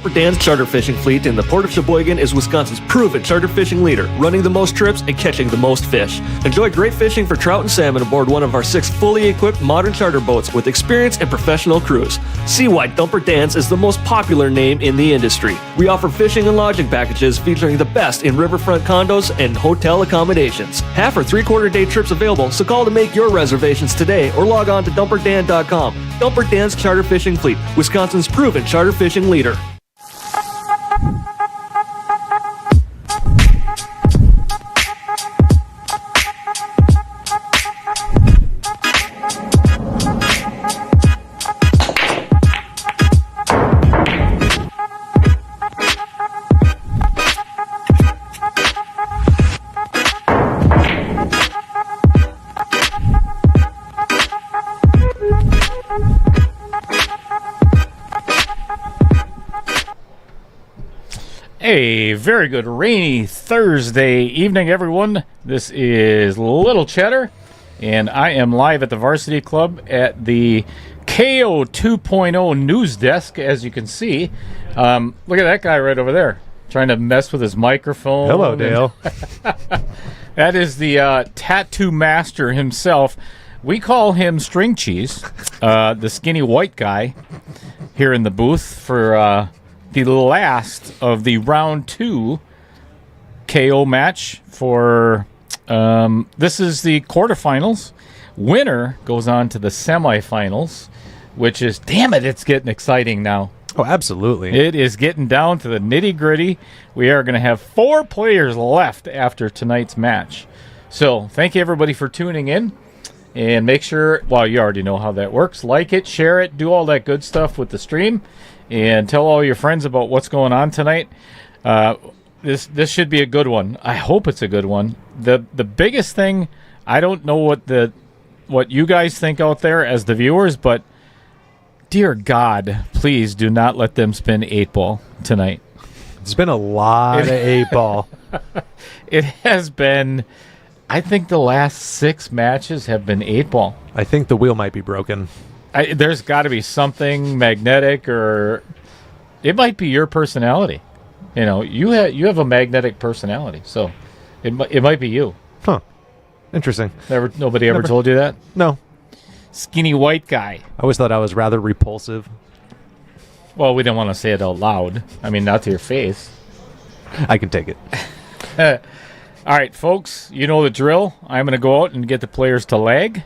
Dumper Dan's charter fishing fleet in the Port of Sheboygan is Wisconsin's proven charter fishing leader, running the most trips and catching the most fish. Enjoy great fishing for trout and salmon aboard one of our 6 fully equipped modern charter boats with experience and professional crews. See why Dumper Dan's is the most popular name in the industry. We offer fishing and lodging packages featuring the best in riverfront condos and hotel accommodations. Half or 3/4 day trips available, so call to make your reservations today or log on to dumperdan.com. Dumper Dan's Charter Fishing Fleet, Wisconsin's proven charter fishing leader. A very good rainy Thursday evening, everyone. This is Little Cheddar, and I am live at the Varsity Club at the KO 2.0 news desk, as you can see. Look at that guy right over there, trying to mess with his microphone. Hello, Dale. That is the tattoo master himself. We call him String Cheese, the skinny white guy here in the booth for the last of the round 2 KO match for this is the quarterfinals. Winner goes on to the semifinals, which is, damn it, it's getting exciting now. Oh, absolutely. It is getting down to the nitty-gritty. We are going to have 4 players left after tonight's match. So thank you, everybody, for tuning in. And make sure, well, you already know how that works. Like it, share it, do all that good stuff with the stream. And tell all your friends about what's going on tonight. This should be a good one. I hope it's a good one. The biggest thing, I don't know what you guys think out there as the viewers, but dear God, please do not let them spin 8-ball tonight. It's been a lot of 8-ball. It has been, I think the last 6 matches have been 8-ball. I think the wheel might be broken. There's got to be something magnetic, or it might be your personality. You know, you have a magnetic personality, so it might be you. Huh. Interesting. Nobody ever told you that? No. Skinny white guy. I always thought I was rather repulsive. Well, we didn't want to say it out loud. I mean, not to your face. I can take it. All right, folks, you know the drill. I'm going to go out and get the players to lag.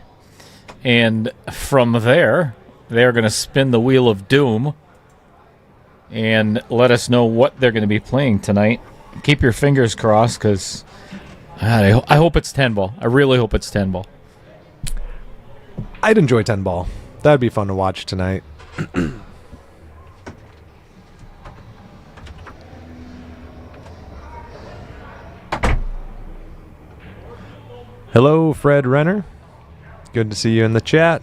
And from there, they're going to spin the wheel of doom and let us know what they're going to be playing tonight. Keep your fingers crossed, because I hope it's 10-ball. I really hope it's 10-ball. I'd enjoy 10-ball. That'd be fun to watch tonight. Hello, Fred Renner. Good to see you in the chat.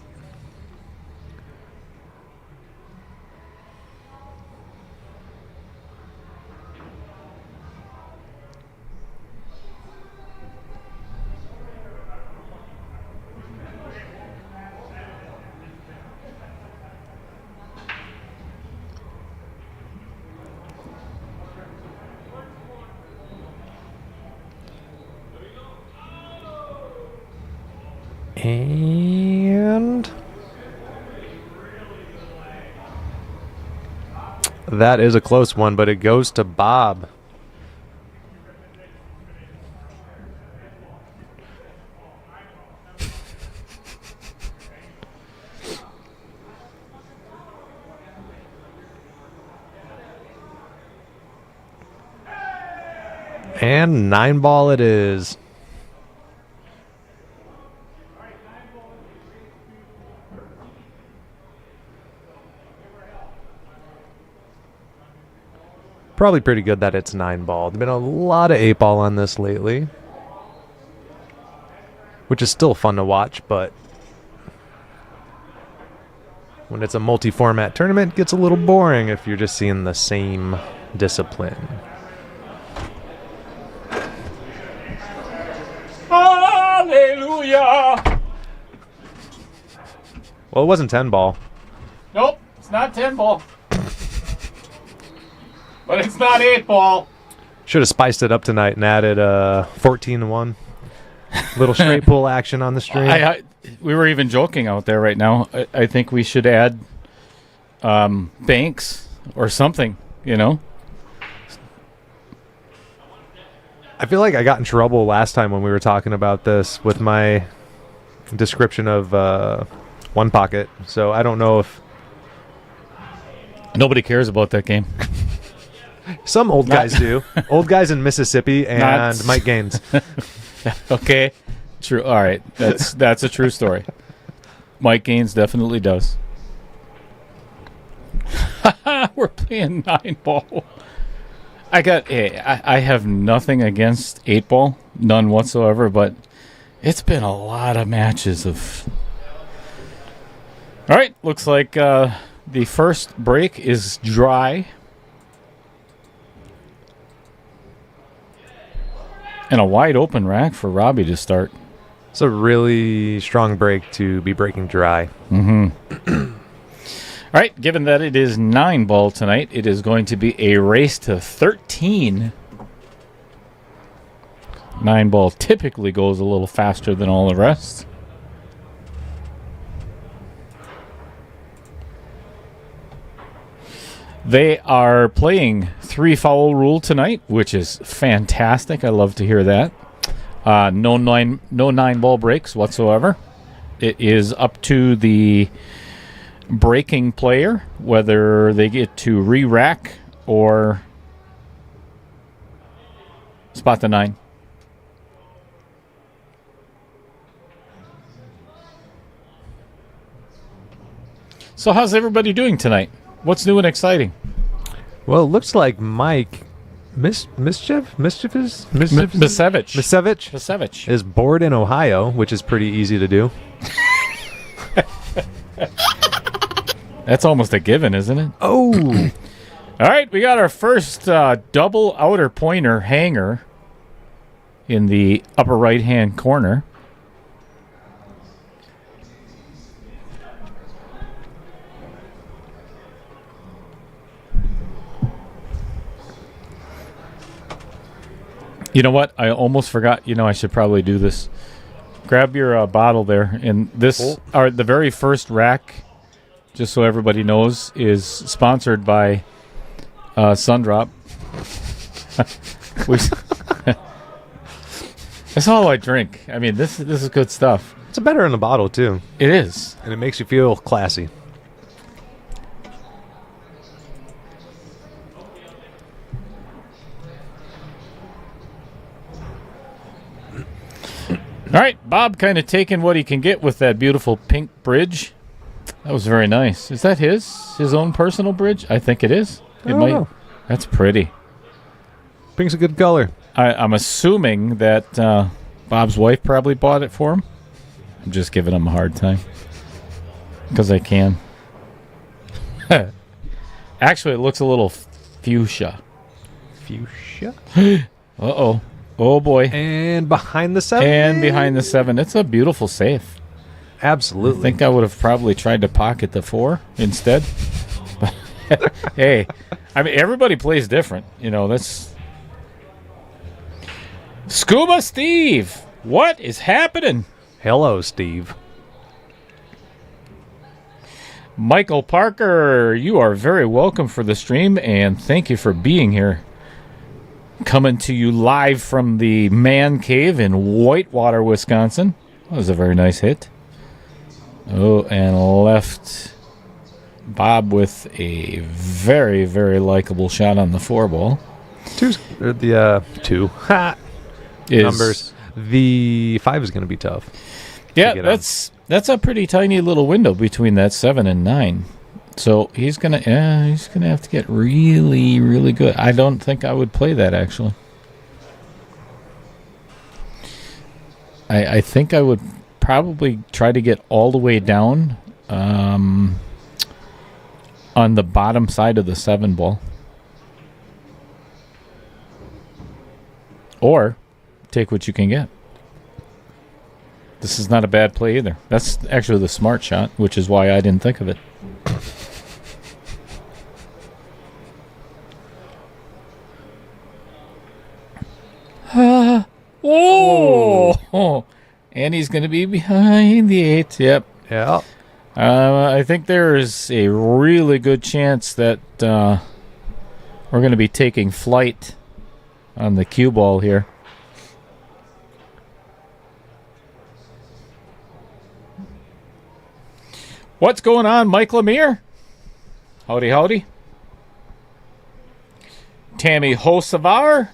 And that is a close one, but it goes to Bob. And 9-ball it is. Probably pretty good that it's 9-ball. There's been a lot of 8-ball on this lately, which is still fun to watch, but when it's a multi-format tournament, it gets a little boring if you're just seeing the same discipline. Hallelujah! Well, it wasn't 10-ball. Nope, it's not 10-ball. But it's not 8-ball. Should have spiced it up tonight and added 14-1. Little straight pull action on the stream. We were even joking out there right now. I think we should add banks or something, you know? I feel like I got in trouble last time when we were talking about this with my description of one pocket. So I don't know if Nobody cares about that game. some old guys do. Old guys in Mississippi and Mike Gaines. Okay. True. All right. That's a true story. Mike Gaines definitely does. We're playing 9-ball. I have nothing against 8-ball, none whatsoever, but it's been a lot of matches of... All right, looks like the first break is dry. And a wide open rack for Robbie to start. It's a really strong break to be breaking dry. Mm-hmm. All right, given that it is 9-ball tonight, it is going to be a race to 13. 9-ball typically goes a little faster than all the rest. They are playing 3-foul rule tonight, which is fantastic. I love to hear that. No 9-ball breaks whatsoever. It is up to the breaking player whether they get to re-rack or spot the 9. So how's everybody doing tonight? What's new and exciting? Well, it looks like Mike Misevich is bored in Ohio, which is pretty easy to do. That's almost a given, isn't it? Oh. All right, we got our first double outer pointer hanger in the upper right-hand corner. You know what? I almost forgot. I should probably do this. Grab your bottle there. And this, the very first rack, just so everybody knows, is sponsored by Sundrop. That's all I drink. I mean, this is good stuff. It's better in the bottle, too. It is. And it makes you feel classy. All right, Bob kind of taking what he can get with that beautiful pink bridge. That was very nice. Is that his own personal bridge? I think it is. It might. Know. That's pretty. Pink's a good color. I'm assuming that Bob's wife probably bought it for him. I'm just giving him a hard time because I can. Actually, it looks a little fuchsia. Fuchsia? Uh-oh. Oh, boy. And behind the 7. And behind the 7. It's a beautiful safe. Absolutely. I think I would have probably tried to pocket the 4 instead. But hey, I mean, everybody plays different. That's... Scuba Steve! What is happening? Hello, Steve. Michael Parker, you are very welcome for the stream, and thank you for being here. Coming to you live from the Man Cave in Whitewater, Wisconsin. That was a very nice hit. Oh, and left Bob with a very, very likable shot on the 4-ball. Two. Ha! Numbers. The 5 is going to be tough. Yeah, that's a pretty tiny little window between that 7 and 9. So he's gonna have to get really, really good. I don't think I would play that actually. I think I would probably try to get all the way down on the bottom side of the 7-ball, or take what you can get. This is not a bad play either. That's actually the smart shot, which is why I didn't think of it. And he's going to be behind the 8. Yep. Yeah. I think there is a really good chance that we're going to be taking flight on the cue ball here. What's going on, Mike Lemire? Howdy, howdy. Tammy Hosevar.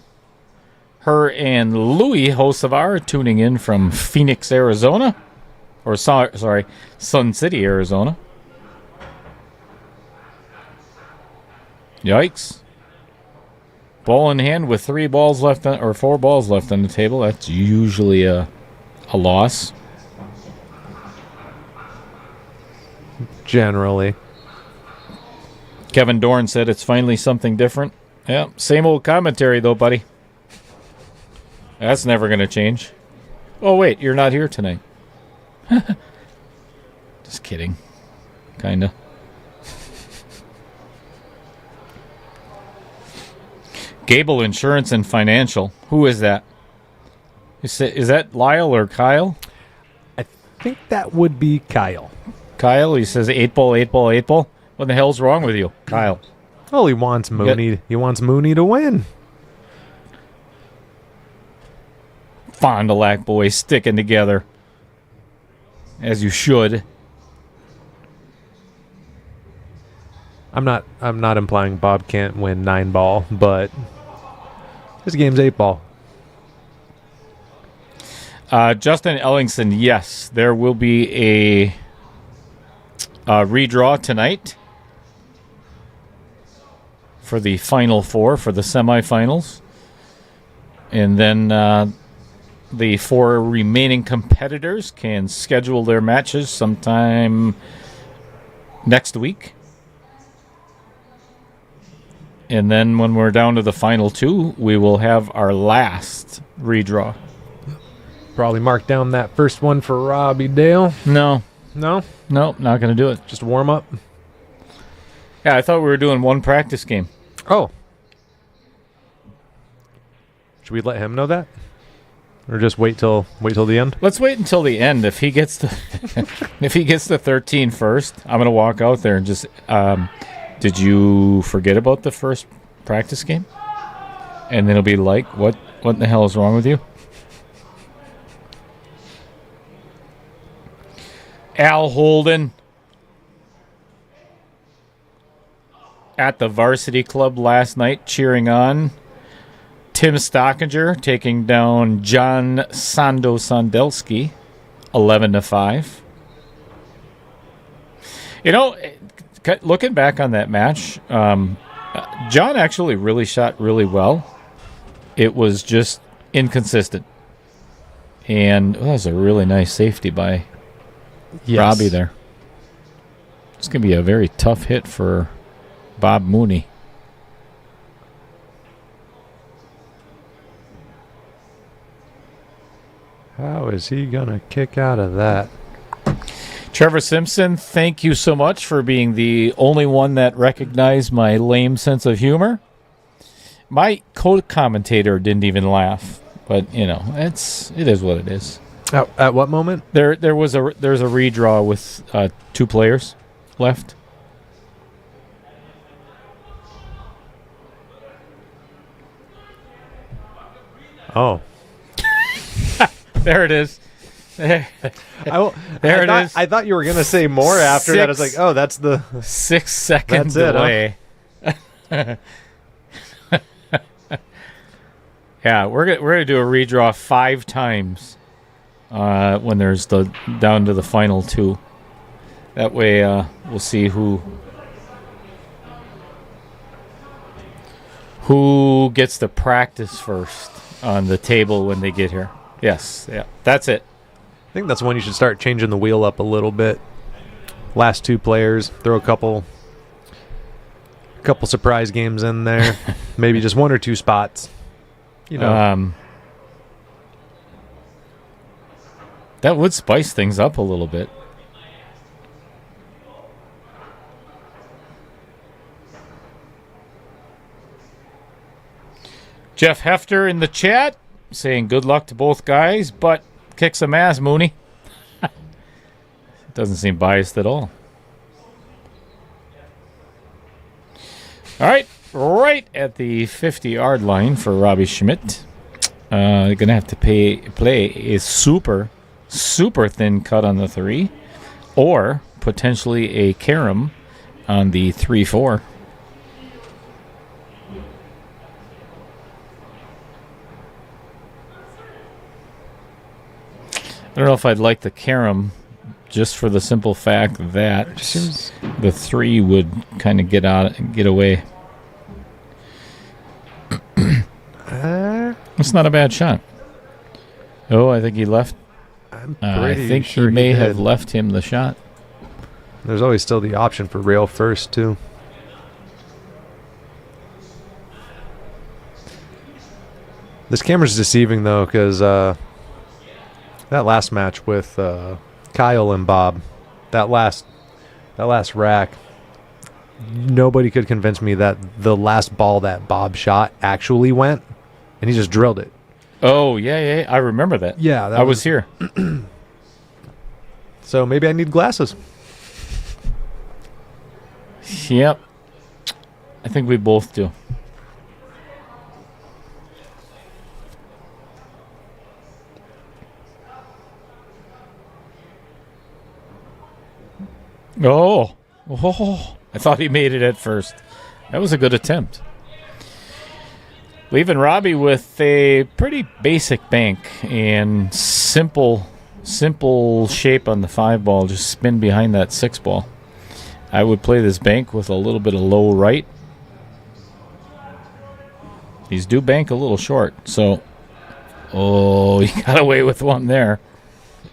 Her and Louie Hosevar tuning in from Phoenix, Arizona. Or, sorry, Sun City, Arizona. Yikes. Ball in hand with 4 balls left on the table. That's usually a loss. Generally. Kevin Dorn said it's finally something different. Yeah, same old commentary though, buddy. That's never going to change. Oh, wait, you're not here tonight. Just kidding. Kinda. Gable Insurance and Financial. Who is that? Is that Lyle or Kyle? I think that would be Kyle. Kyle, he says 8 ball, 8 ball, 8 ball. What the hell's wrong with you, Kyle? Oh, he wants Mooney. He wants Mooney to win. Fond du Lac boys sticking together. As you should. I'm not implying Bob can't win 9 ball, but this game's 8 ball. Justin Ellingson, yes, there will be a redraw tonight for the Final Four, for the semifinals. And then the 4 remaining competitors can schedule their matches sometime next week. And then when we're down to the final 2, we will have our last redraw. Probably mark down that first one for Robbie Dale. No, No? not going to do it. Just warm up? Yeah, I thought we were doing one practice game. Oh. Should we let him know that? Or just wait till the end? Let's wait until the end. If he gets the if he gets the 13 first, I'm gonna walk out there and just. Did you forget about the first practice game? And then it'll be like, what the hell is wrong with you? Al Holden at the varsity club last night, cheering on Tim Stockinger, taking down John Sandelski, 11-5. You know, looking back on that match, John actually really shot really well. It was just inconsistent. And that was a really nice safety by Robbie there. It's going to be a very tough hit for Bob Mooney. How is he going to kick out of that? Trevor Simpson, thank you so much for being the only one that recognized my lame sense of humor. My co-commentator didn't even laugh, but you know, it is what it is. At what moment? There's a redraw with 2 players left. Oh. There it is. There it is. I thought you were going to say more after that. I was like, oh, that's the 6 second That's it, delay. Yeah, we're gonna do a redraw 5 times when there's down to the final 2. That way, we'll see who gets to practice first on the table when they get here. Yes, yeah, that's it. I think that's when you should start changing the wheel up a little bit. Last 2 players, throw a couple surprise games in there. Maybe just 1 or 2 spots. You know. That would spice things up a little bit. Jeff Hefter in the chat saying good luck to both guys, but kick some ass, Mooney. Doesn't seem biased at all. All right at the 50-yard line for Robbie Schmidt. They're going to have to play a super thin cut on the 3, or potentially a carom on the 3-4. I don't know if I'd like the carom, just for the simple fact that the 3 would kind of get away. It's not a bad shot. Oh, I think he left. I think he may have left him the shot. There's always still the option for rail first, too. This camera's deceiving, though, because that last match with Kyle and Bob, that last rack, nobody could convince me that the last ball that Bob shot actually went, and he just drilled it. Oh, yeah, I remember that. Yeah, I was here. So maybe I need glasses. Yep. I think we both do. Oh, I thought he made it at first. That was a good attempt. Leaving Robbie with a pretty basic bank and simple shape on the 5 ball. Just spin behind that 6 ball. I would play this bank with a little bit of low right. He's due bank a little short, so he got away with one there.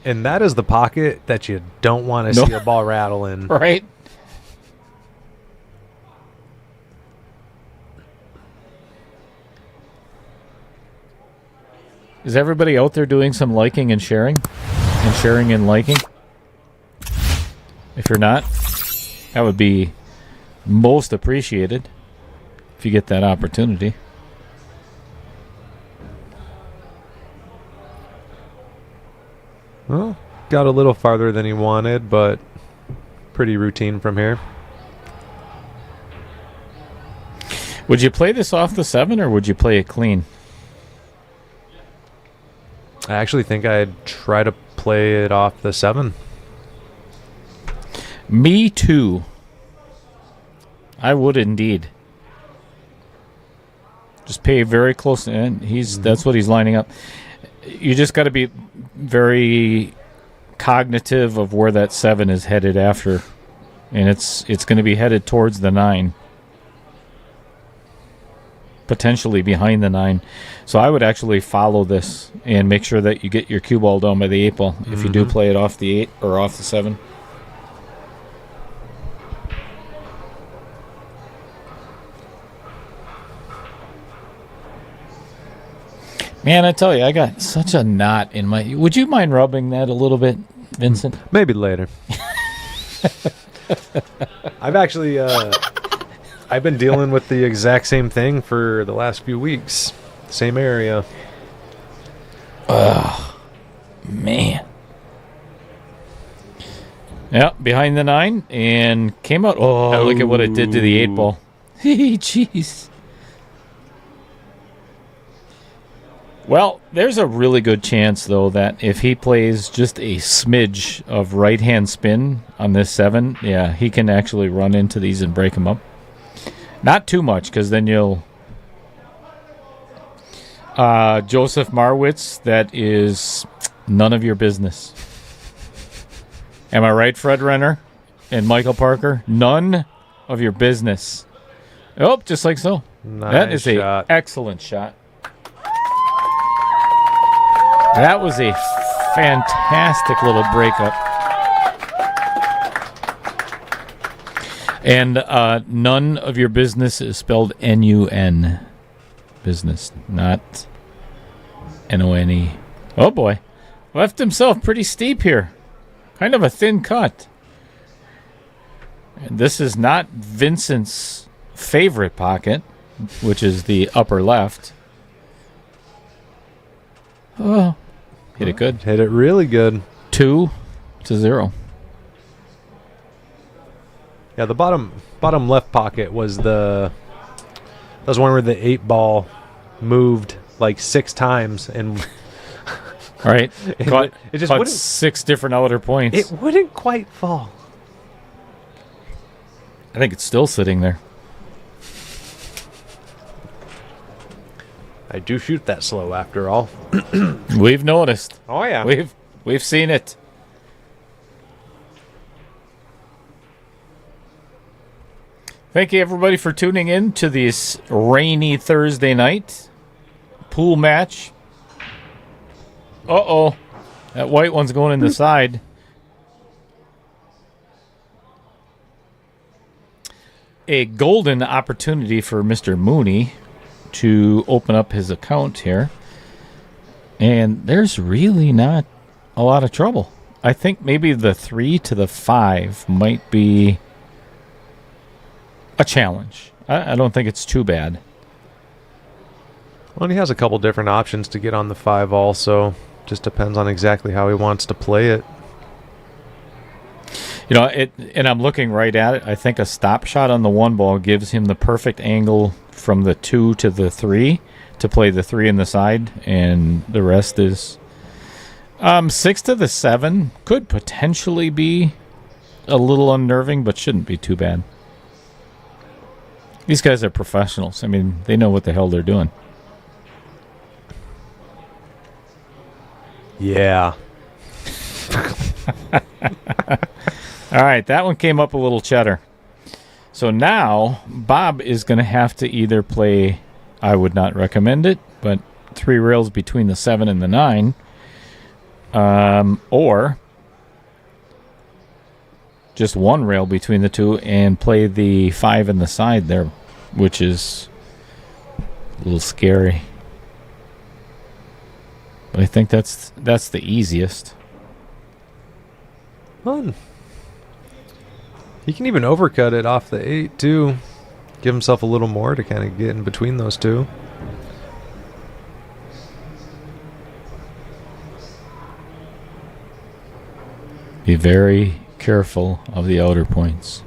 And that is the pocket that you don't want to see a ball rattle in. Right? Is everybody out there doing some liking and sharing? And sharing and liking? If you're not, that would be most appreciated if you get that opportunity. Well, got a little farther than he wanted, but pretty routine from here. Would you play this off the 7, or would you play it clean? I actually think I'd try to play it off the 7. Me too. I would indeed. Just pay very close, and that's what he's lining up. You just got to be very cognitive of where that 7 is headed after, and it's going to be headed towards the 9, potentially behind the 9. So I would actually follow this and make sure that you get your cue ball down by the 8 ball if you do play it off the 8 or off the 7. Man, I tell you, I got such a knot in my... Would you mind rubbing that a little bit, Vincent? Maybe later. I've actually... I've been dealing with the exact same thing for the last few weeks. Same area. Oh, man. Yeah, behind the 9, and came out... Oh, look at what it did to the 8 ball. Jeez. Well, there's a really good chance, though, that if he plays just a smidge of right-hand spin on this 7, yeah, he can actually run into these and break them up. Not too much, because then you'll... Joseph Marwitz, that is none of your business. Am I right, Fred Renner and Michael Parker? None of your business. Oh, just like so. Nice that is shot. An excellent shot. That was a fantastic little breakup. And none of your business is spelled N-U-N. Business, not N-O-N-E. Oh, boy. Left himself pretty steep here. Kind of a thin cut. And this is not Vincent's favorite pocket, which is the upper left. Oh. Hit it good. Hit it really good. 2-0. Yeah, the bottom left pocket was one where the 8 ball moved like 6 times and Right. it just caught wouldn't 6 different outer points. it wouldn't quite fall. I think it's still sitting there. I do shoot that slow after all. We've noticed. Oh yeah. We've seen it. Thank you, everybody, for tuning in to this rainy Thursday night pool match. Uh-oh. That white one's going in the side. A golden opportunity for Mr. Mooney to open up his account here. And there's really not a lot of trouble. I think maybe the 3 to the 5 might be a challenge. I don't think it's too bad. Well, and he has a couple different options to get on the 5 also. Just depends on exactly how he wants to play it. You know, and I'm looking right at it. I think a stop shot on the 1 ball gives him the perfect angle from the 2 to the 3 to play the 3 in the side, and the rest is 6 to the 7 could potentially be a little unnerving, but shouldn't be too bad. These guys are professionals. I mean, they know what the hell they're doing. Yeah. All right, that one came up a little cheddar. So now Bob is going to have to either play, I would not recommend it, but 3 rails between the 7 and the 9, or just 1 rail between the 2 and play the 5 in the side there, which is a little scary. But I think that's the easiest. Fun. He can even overcut it off the 8 too. Give himself a little more to kind of get in between those 2. Be very careful of the outer points.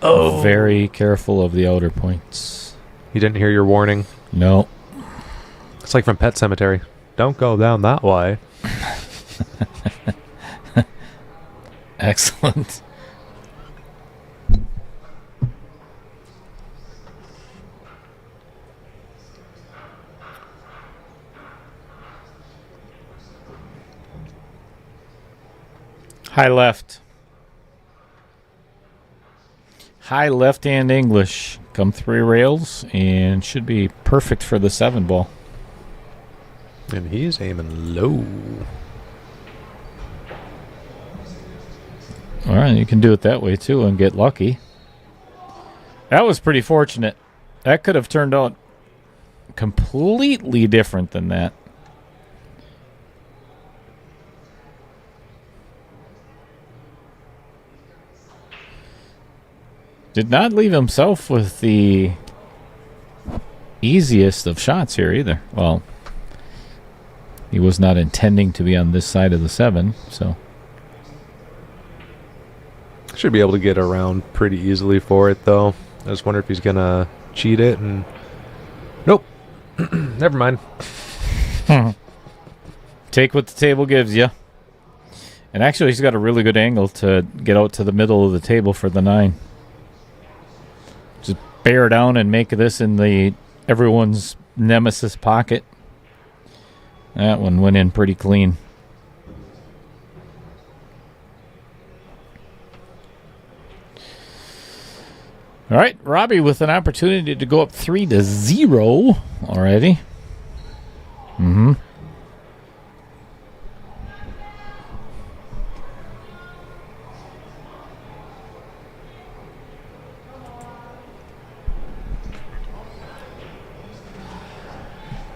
Oh. Very careful of the outer points. You didn't hear your warning? No. It's like from Pet Cemetery. Don't go down that way. Excellent. High left. High left hand English. Come 3 rails and should be perfect for the 7 ball. And he's aiming low. All right, you can do it that way too and get lucky. That was pretty fortunate. That could have turned out completely different than that. Did not leave himself with the easiest of shots here either. Well, he was not intending to be on this side of the 7, so. Should be able to get around pretty easily for it, though. I just wonder if he's going to cheat it and... Nope. Never mind. Take what the table gives you. And actually, he's got a really good angle to get out to the middle of the table for the 9. Just bear down and make this in the everyone's nemesis pocket. That one went in pretty clean. All right, Robbie with an opportunity to go up 3-0 already. Mm-hmm.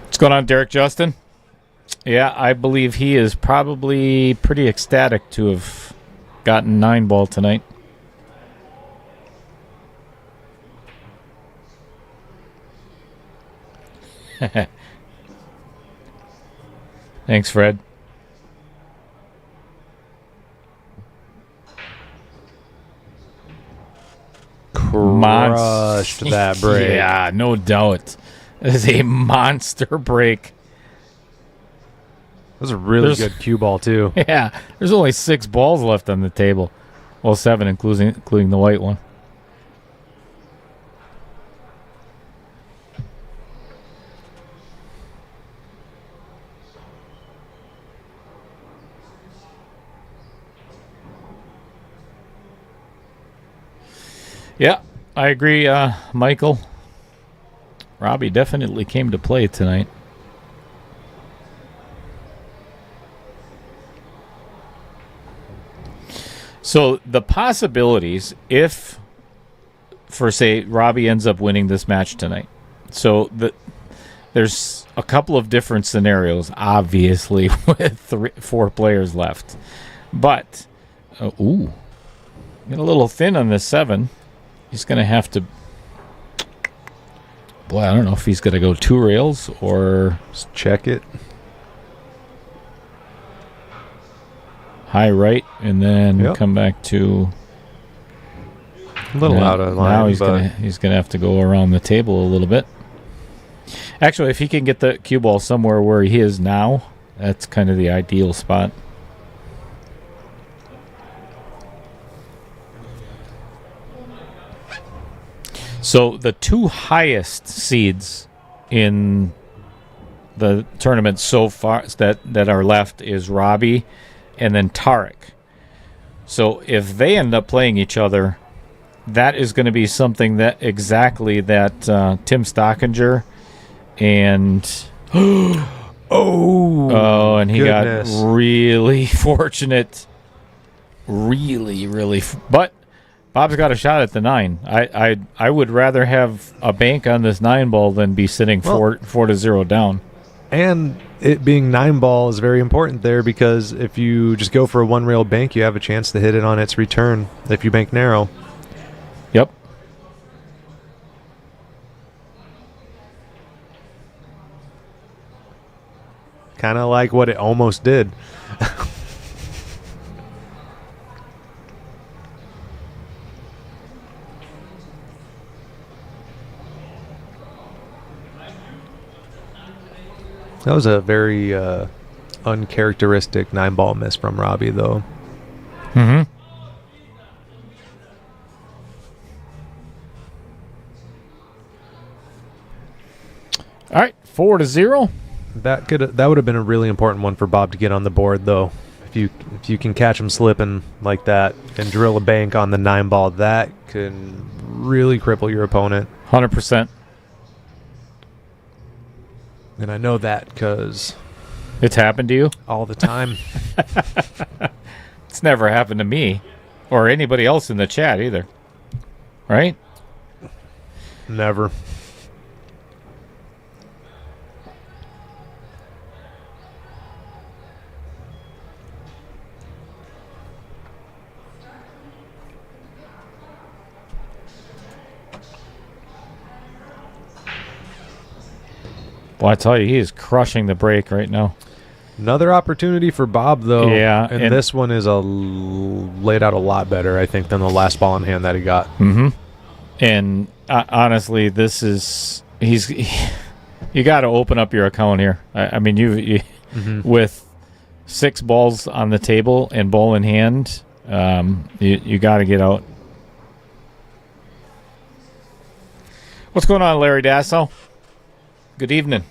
What's going on, Derek Justin? Yeah, I believe he is probably pretty ecstatic to have gotten 9 ball tonight. Thanks, Fred. Crushed that break. Yeah, no doubt. It is a monster break. That was a really good cue ball, too. Yeah, there's only 6 balls left on the table. Well, 7, including the white one. Yeah, I agree, Michael. Robbie definitely came to play tonight. So the possibilities, if, for say, Robbie ends up winning this match tonight, so there's a couple of different scenarios, obviously, with 4 players left. But, get a little thin on this 7. He's going to have to... Boy, I don't know if he's going to go 2 rails or... Just check it. High right, and then come back to... A little out of line. Now he's gonna have to go around the table a little bit. Actually, if he can get the cue ball somewhere where he is now, that's kind of the ideal spot. So the 2 highest seeds in the tournament so far that are left is Robbie and then Tarek. So if they end up playing each other, that is going to be something that Tim Stockinger and and he goodness. got really fortunate, but Bob's got a shot at the 9. I would rather have a bank on this 9 ball than be sitting 4-0 down. And it being 9 ball is very important there, because if you just go for a 1 rail bank, you have a chance to hit it on its return if you bank narrow. Yep. Kind of like what it almost did. That was a very uncharacteristic 9 ball miss from Robbie, though. Mm-hmm. All right, 4-0. That would have been a really important one for Bob to get on the board, though. If you can catch him slipping like that and drill a bank on the 9 ball, that can really cripple your opponent. 100%. And I know that because It's happened to you? all the time. It's never happened to me or anybody else in the chat either. Right? Never. Well, I tell you, he is crushing the break right now. Another opportunity for Bob, though. Yeah, And this one is laid out a lot better, I think, than the last ball in hand that he got. Mm-hmm. And honestly, this is you got to open up your account here. I mean, you with 6 balls on the table and ball in hand, you got to get out. What's going on, Larry Dasso? Good evening.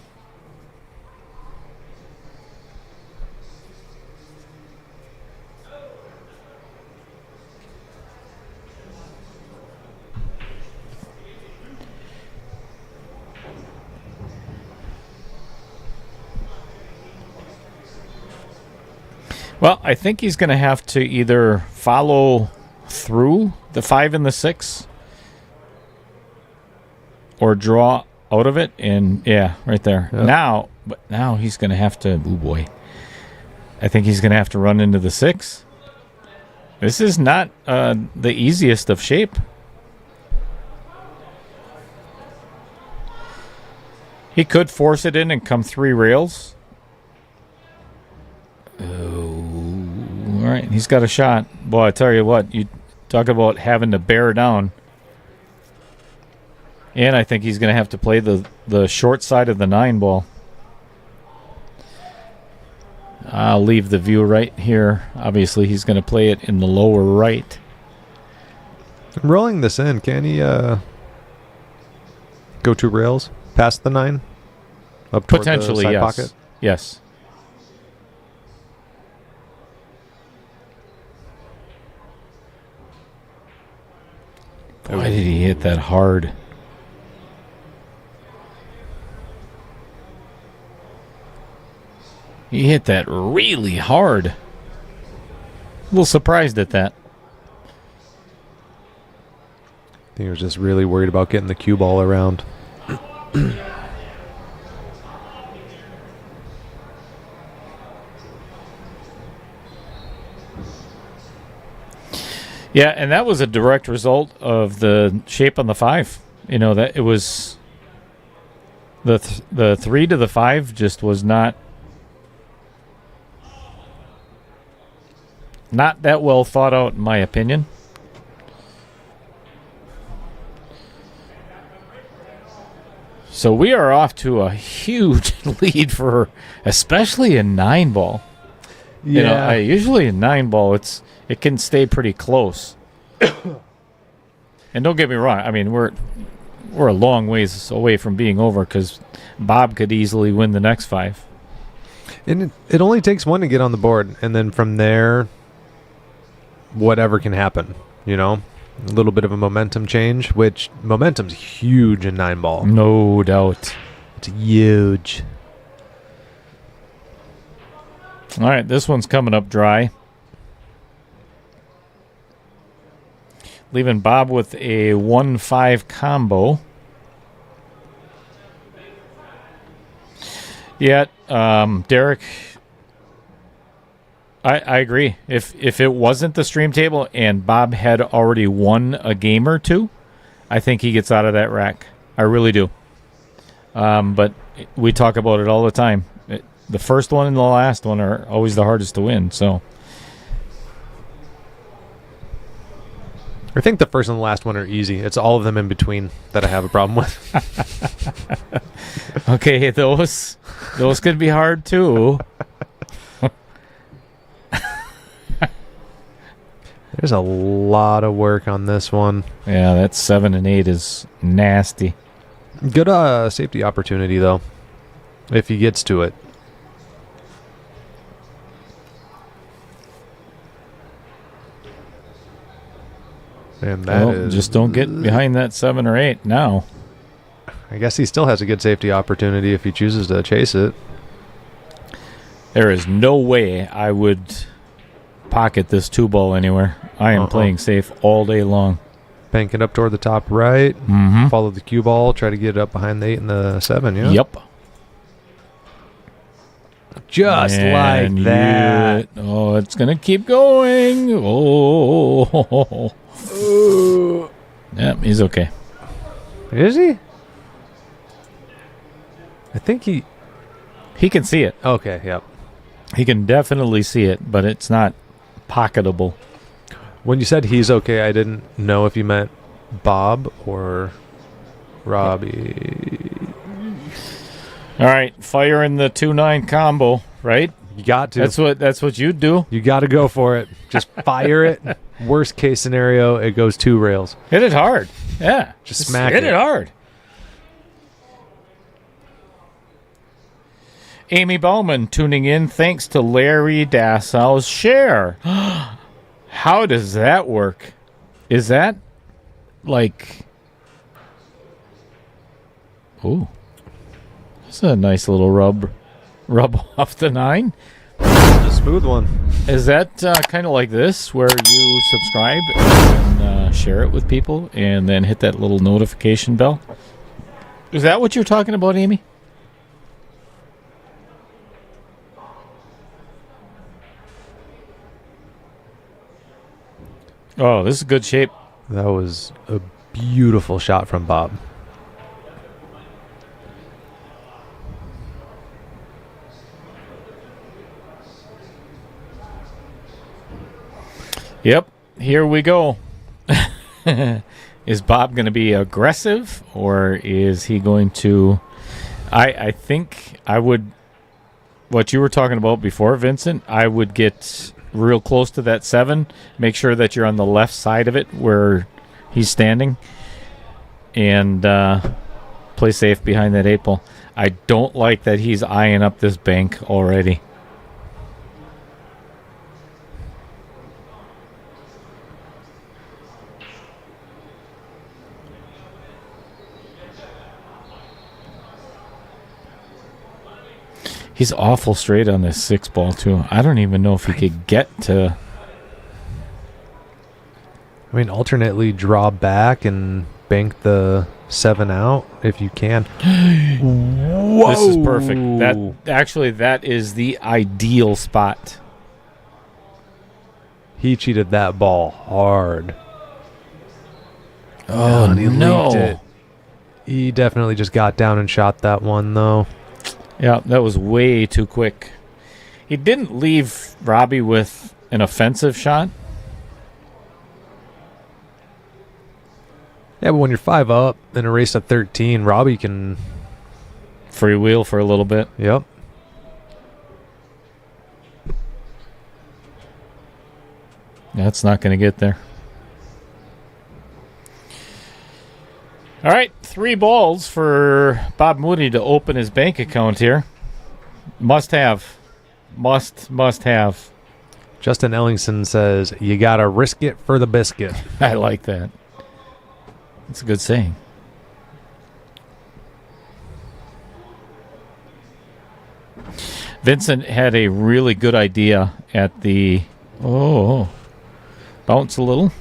Well, I think he's going to have to either follow through the 5 and the 6 or draw out of it. And, yeah, right there. Yep. Now he's going to have to, oh boy. I think he's going to have to run into the 6. This is not the easiest of shape. He could force it in and come 3 rails. right, he's got a shot. Boy, I tell you what, you talk about having to bear down. And I think he's going to have to play the short side of the 9 ball. I'll leave the view right here. Obviously, he's going to play it in the lower right. I'm rolling this in. Can he go 2 rails past the 9? Up toward Potentially, the side yes. pocket? Yes. Why did he hit that hard? He hit that really hard. A little surprised at that. I think he was just really worried about getting the cue ball around. Yeah, and that was a direct result of the shape on the 5. You know, that it was the 3 to the 5 just was not that well thought out, in my opinion. So we are off to a huge lead for, especially in 9 ball. Yeah. You know, usually in 9 ball, it can stay pretty close. And don't get me wrong. I mean, we're a long ways away from being over because Bob could easily win the next 5. And it only takes 1 to get on the board, and then from there, whatever can happen. You know, a little bit of a momentum change, which momentum's huge in 9 ball. No doubt. It's huge. All right, this one's coming up dry. Leaving Bob with a 1-5 combo. Yet, Derek, I agree. If it wasn't the stream table and Bob had already won a game or 2, I think he gets out of that rack. I really do. But we talk about it all the time. The first one and the last one are always the hardest to win. So I think the first and the last one are easy. It's all of them in between that I have a problem with. Okay, those could be hard too. There's a lot of work on this one. Yeah, that 7 and 8 is nasty. Good safety opportunity, though, if he gets to it. And that is... Just don't get behind that 7 or 8 now. I guess he still has a good safety opportunity if he chooses to chase it. There is no way I would pocket this 2 ball anywhere. I am playing safe all day long. Bank it up toward the top right. Mm-hmm. Follow the cue ball. Try to get it up behind the 8 and the 7, yeah? Yep. Just And like that. Oh, it's going to keep going. Oh. Yep, he's okay. Is he? I think he... He can see it. Okay, yep. He can definitely see it, but it's not pocketable. When you said he's okay, I didn't know if you meant Bob or Robbie. All right, fire in the 2-9 combo, right? You got to. That's what you do. You got to go for it. Just fire it. Worst case scenario, it goes 2 rails. Hit it hard. Yeah. Just smack hit it. it hard. Amy Bowman tuning in. Thanks to Larry Dassau's share. How does that work? Is that like... Ooh. That's a nice little rub off the 9. A smooth one. Is that kind of like this, where you subscribe and share it with people and then hit that little notification bell? Is that what you're talking about, Amy? Oh, this is good shape. That was a beautiful shot from Bob. Yep, here we go. Is Bob going to be aggressive, or is he going to... I think I would... What you were talking about before, Vincent, I would get real close to that 7. Make sure that you're on the left side of it where he's standing. And play safe behind that 8 ball. I don't like that he's eyeing up this bank already. He's awful straight on this 6 ball, too. I don't even know if he could get to... I mean, alternately draw back and bank the 7 out if you can. Whoa! This is perfect. That is the ideal spot. He cheated that ball hard. Oh, and he no. leaked it. He definitely just got down and shot that one, though. Yeah, that was way too quick. He didn't leave Robbie with an offensive shot. Yeah, but when you're 5 up in a race at 13, Robbie can... Freewheel for a little bit. Yep. That's not going to get there. All right, 3 balls for Bob Mooney to open his bank account here. Must have. Must have. Justin Ellingson says, you got to risk it for the biscuit. I like that. That's a good saying. Vincent had a really good idea at the... bounce a little.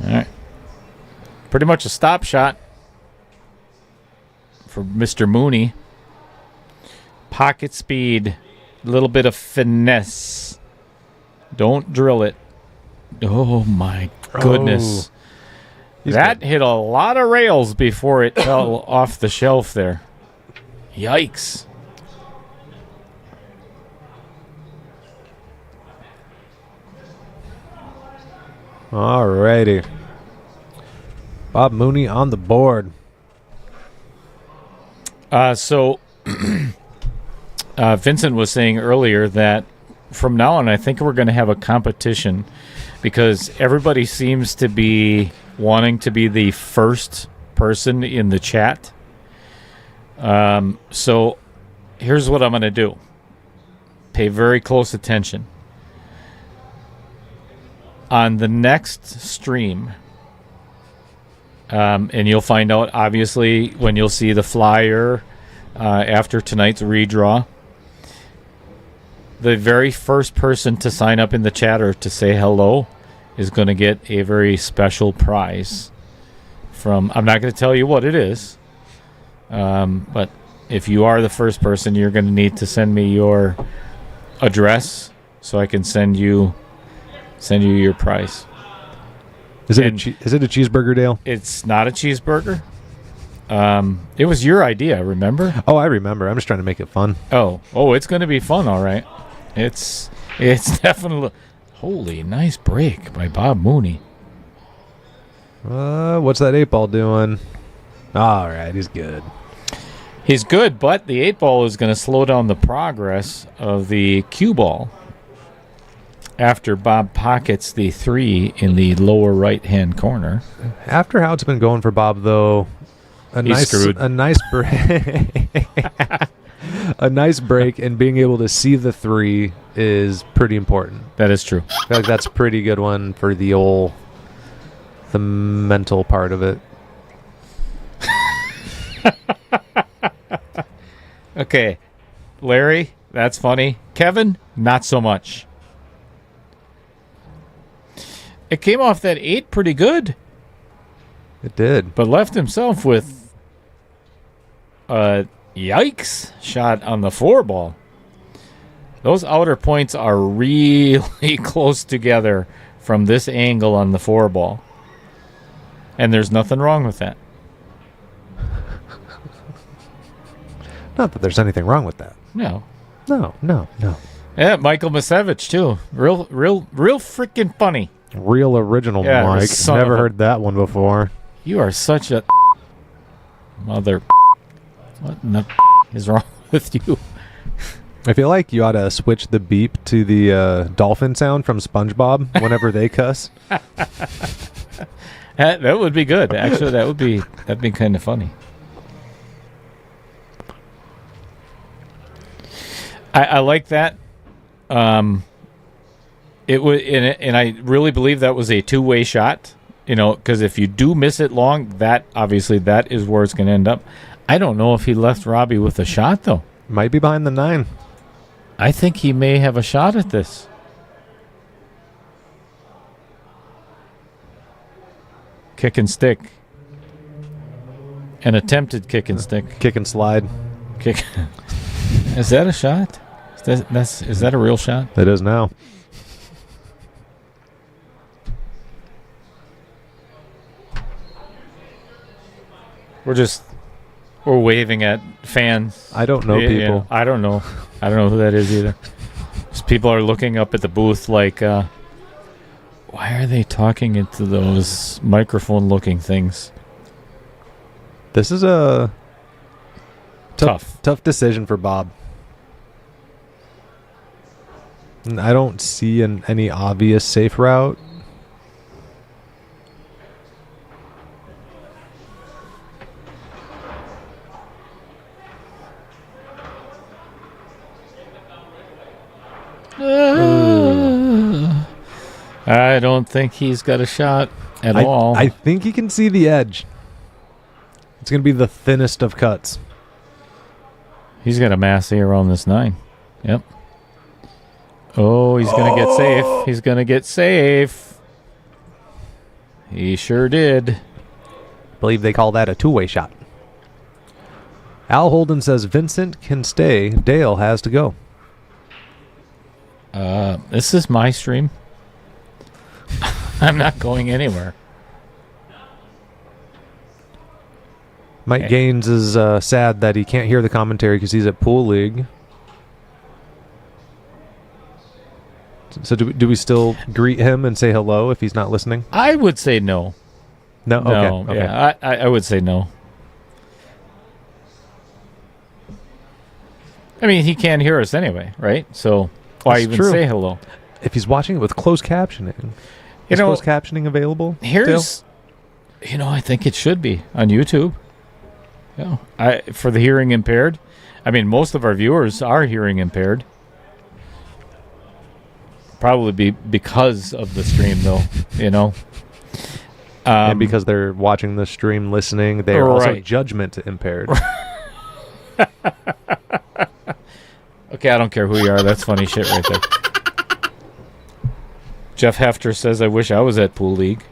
All right. Pretty much a stop shot for Mr. Mooney. Pocket speed. A little bit of finesse. Don't drill it. Oh, my goodness. That hit a lot of rails before it fell off the shelf there. Yikes. All righty. Bob Mooney on the board. So Vincent was saying earlier that from now on, I think we're going to have a competition because everybody seems to be wanting to be the first person in the chat. So here's what I'm going to do. Pay very close attention. On the next stream, and you'll find out, obviously, when you'll see the flyer after tonight's redraw, the very first person to sign up in the chat or to say hello is going to get a very special prize from... I'm not going to tell you what it is, but if you are the first person, you're going to need to send me your address so I can send you your prize. Is it a cheeseburger, Dale? It's not a cheeseburger. It was your idea, remember? Oh, I remember. I'm just trying to make it fun. Oh, it's going to be fun, all right. It's definitely... Holy, nice break by Bob Mooney. What's that 8 ball doing? All right, he's good. He's good, but the 8 ball is going to slow down the progress of the cue ball after Bob pockets the 3 in the lower right-hand corner. After how it's been going for Bob, though, a nice break, a nice break, and being able to see the 3 is pretty important. That is true. I feel like that's a pretty good one for the mental part of it. Okay, Larry, that's funny. Kevin, not so much. It came off that 8 pretty good. It did. But left himself with a yikes shot on the 4 ball. Those outer points are really close together from this angle on the 4 ball. And there's nothing wrong with that. Not that there's anything wrong with that. No. No. Yeah, Michael Masevich too. Real freaking funny. Real original, Yeah, Mike. son Never of a- heard that one before. You are such a mother. What in the is wrong with you? I feel like you ought to switch the beep to the dolphin sound from SpongeBob whenever they cuss. That would be good. Actually, that'd be kind of funny. I like that. It would, and I really believe that was a two-way shot. You know, because if you do miss it long, that is where it's going to end up. I don't know if he left Robbie with a shot though. Might be behind the 9. I think he may have a shot at this. Kick and stick. An attempted kick and stick. Kick and slide. Kick. Is that a shot? Is that a real shot? It is now. We're waving at fans. I don't know Yeah, people. I don't know. I don't know who that is either. Just people are looking up at the booth like, why are they talking into those microphone-looking things? This is a Tough. decision for Bob. And I don't see any obvious safe route. I don't think he's got a shot at all. I think he can see the edge. It's going to be the thinnest of cuts. He's got a massey around this 9. Yep. Oh, he's going to get safe. He's going to get safe. He sure did. Believe they call that a two-way shot. Al Holden says Vincent can stay. Dale has to go. This is my stream. I'm not going anywhere. Mike Gaines is sad that he can't hear the commentary because he's at Pool League. So do we still greet him and say hello if he's not listening? I would say no. No? No, Okay. yeah, I would say no. I mean, he can't hear us anyway, right? So why That's even true. say hello? If he's watching it with closed captioning. Is closed captioning available? Here's, I think it should be on YouTube. Yeah, for the hearing impaired. I mean, most of our viewers are hearing impaired. Probably because of the stream, though. And because they're watching the stream, listening, they are also Right. judgment impaired. Okay, I don't care who you are. That's funny shit right there. Jeff Hefter says, I wish I was at Pool League.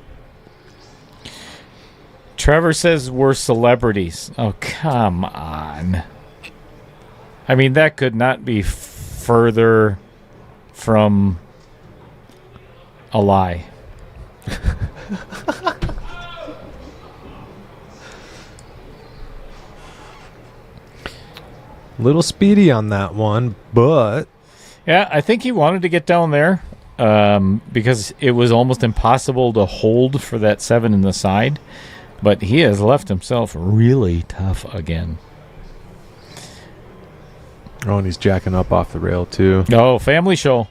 Trevor says we're celebrities. Oh, come on. I mean, that could not be further from a lie. Little speedy on that one, but Yeah, I think he wanted to get down there because it was almost impossible to hold for that 7 in the side. But he has left himself really tough again. and he's jacking up off the rail too. Oh, family show.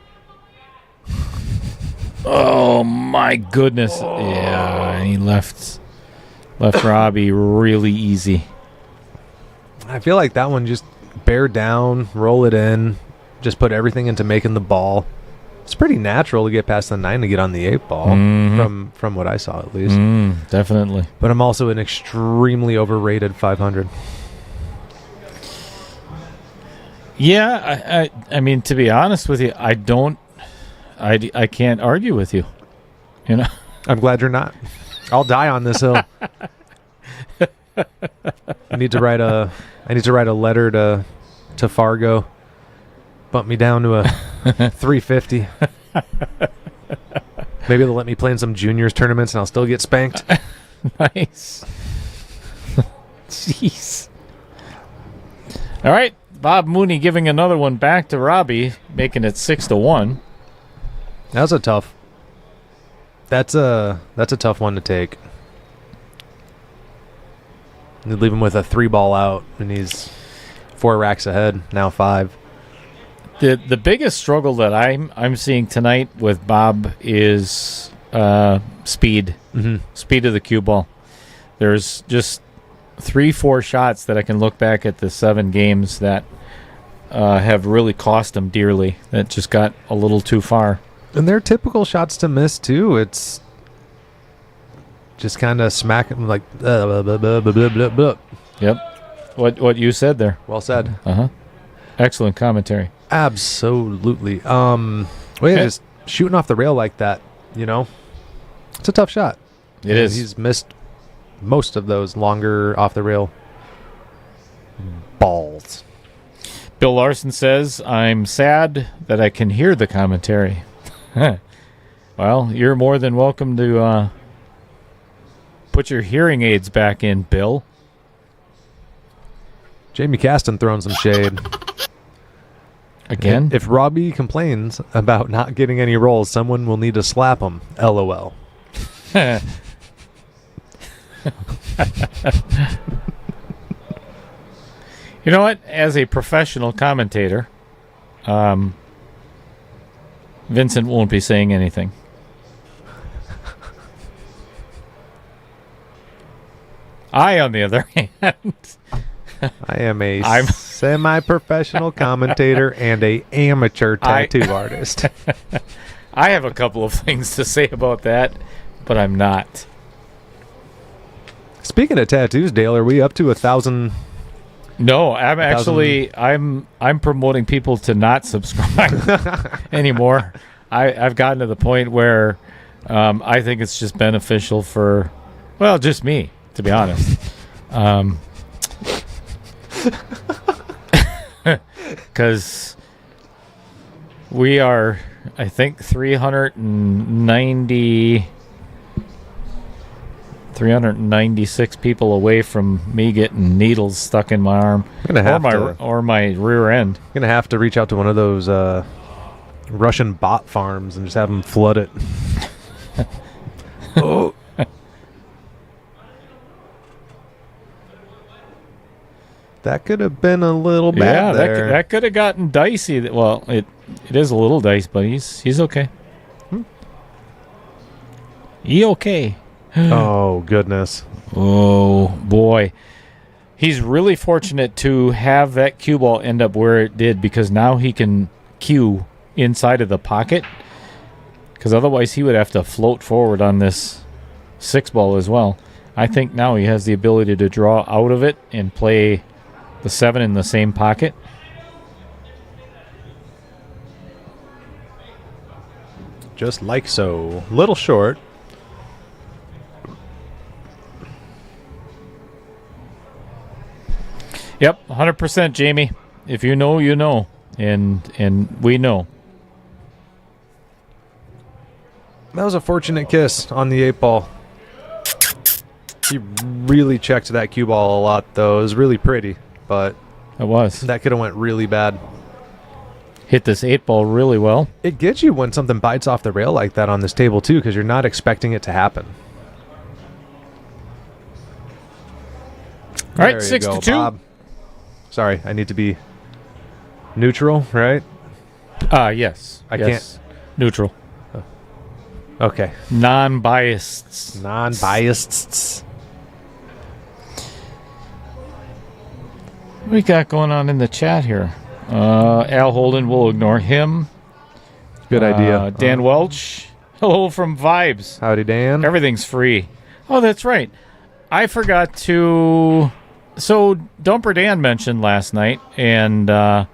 Oh, my goodness. Yeah, he left Robbie really easy. I feel like that one just bear down, roll it in, just put everything into making the ball. It's pretty natural to get past the 9 to get on the 8 ball, from what I saw at least. Definitely. But I'm also an extremely overrated 500. Yeah, I mean, to be honest with you, I can't argue with you. I'm glad you're not. I'll die on this hill. I need to write a letter to Fargo. Bump me down to a 350. Maybe they'll let me play in some juniors tournaments and I'll still get spanked. Nice. Jeez. All right. Bob Mooney giving another one back to Robbie, making it 6-1. That's a tough. That's a tough one to take. You leave him with a 3-ball out, and he's 4 racks ahead. Now 5. The biggest struggle that I'm seeing tonight with Bob is speed. Mm-hmm. Speed of the cue ball. There's just 3-4 shots that I can look back at the 7 games that have really cost him dearly. That just got a little too far. And they're typical shots to miss too. It's just kind of smack him like blah, blah, blah, blah, blah, blah, blah. Yep. What you said there. Well said. Excellent commentary. Absolutely. Just shooting off the rail like that, it's a tough shot. It is. He's missed most of those longer off the rail balls. Bill Larson says, I'm sad that I can hear the commentary. Well, you're more than welcome to put your hearing aids back in, Bill. Jamie Caston throwing some shade. Again? If Robbie complains about not getting any rolls, someone will need to slap him. LOL. You know what? As a professional commentator, Vincent won't be saying anything. I, on the other hand, I am a semi-professional commentator and a amateur tattoo artist. I have a couple of things to say about that, but I'm not. Speaking of tattoos, Dale, are we up to 1,000? No, I'm promoting people to not subscribe anymore. I've gotten to the point where I think it's just beneficial for, well, just me, to be honest. Because we are, I think, 396 people away from me getting needles stuck in my arm or my rear end. I'm gonna have to reach out to one of those Russian bot farms and just have them flood it. Oh. That could have been a little bad there. That could have gotten dicey. Well, it is a little dicey, but he's okay. He okay. Oh, goodness. Oh, boy. He's really fortunate to have that cue ball end up where it did, because now he can cue inside of the pocket, because otherwise he would have to float forward on this 6-ball as well. I think now he has the ability to draw out of it and play the 7 in the same pocket. Just like so. Little short. Yep, 100%, Jamie. If you know, you know. And we know. That was a fortunate kiss on the 8-ball. He really checked that cue ball a lot, though. It was really pretty, but it was. That could have went really bad. Hit this 8-ball really well. It gets you when something bites off the rail like that on this table, too, because you're not expecting it to happen. All right, 6-2. Bob. Sorry, I need to be neutral, right? Yes. I can't. Neutral. Okay. Non-biased. Non-biased. What we got going on in the chat here? Al Holden, we'll ignore him. Good idea. Dan Welch. Hello from Vibes. Howdy, Dan. Everything's free. Oh, that's right. I forgot to... So, Dumper Dan mentioned last night, and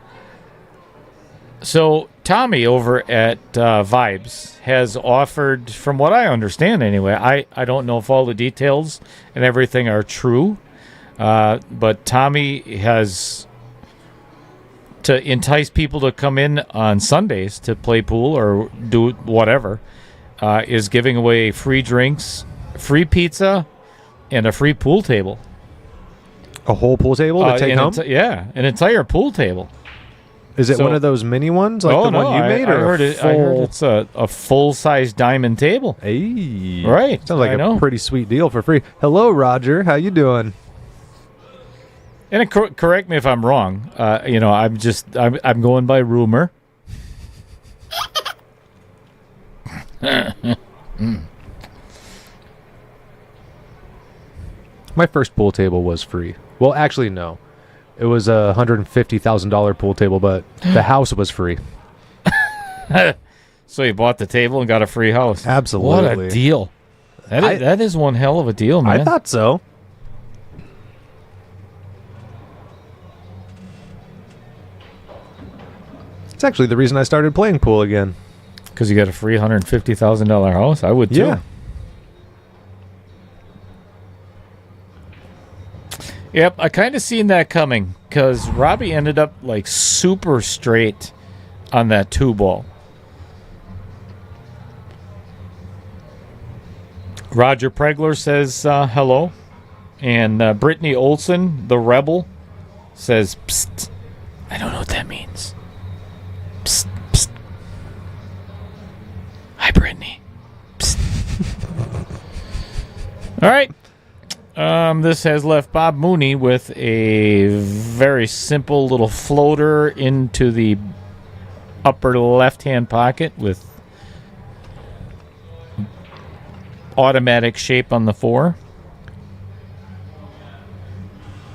so Tommy over at Vibes has offered, from what I understand anyway, I don't know if all the details and everything are true, but Tommy has, to entice people to come in on Sundays to play pool or do whatever, is giving away free drinks, free pizza, and a free pool table. A whole pool table to take home? An entire pool table. Is it one of those mini ones, like the one you made? I heard it's a full-size diamond table. Hey. Right. Sounds like a pretty sweet deal for free. Hello, Roger. How you doing? And correct me if I'm wrong. I'm going by rumor. My first pool table was free. Well, actually, no. It was a $150,000 pool table, but the house was free. So you bought the table and got a free house. Absolutely. What a deal. That is one hell of a deal, man. I thought so. It's actually the reason I started playing pool again. Because you got a free $150,000 house? I would too. Yeah. Yep, I kind of seen that coming because Robbie ended up like super straight on that 2-ball. Roger Pregler says hello. And Brittany Olson, the rebel, says, psst. I don't know what that means. Psst, psst. Hi, Brittany. Psst. All right. This has left Bob Mooney with a very simple little floater into the upper left-hand pocket with automatic shape on the 4.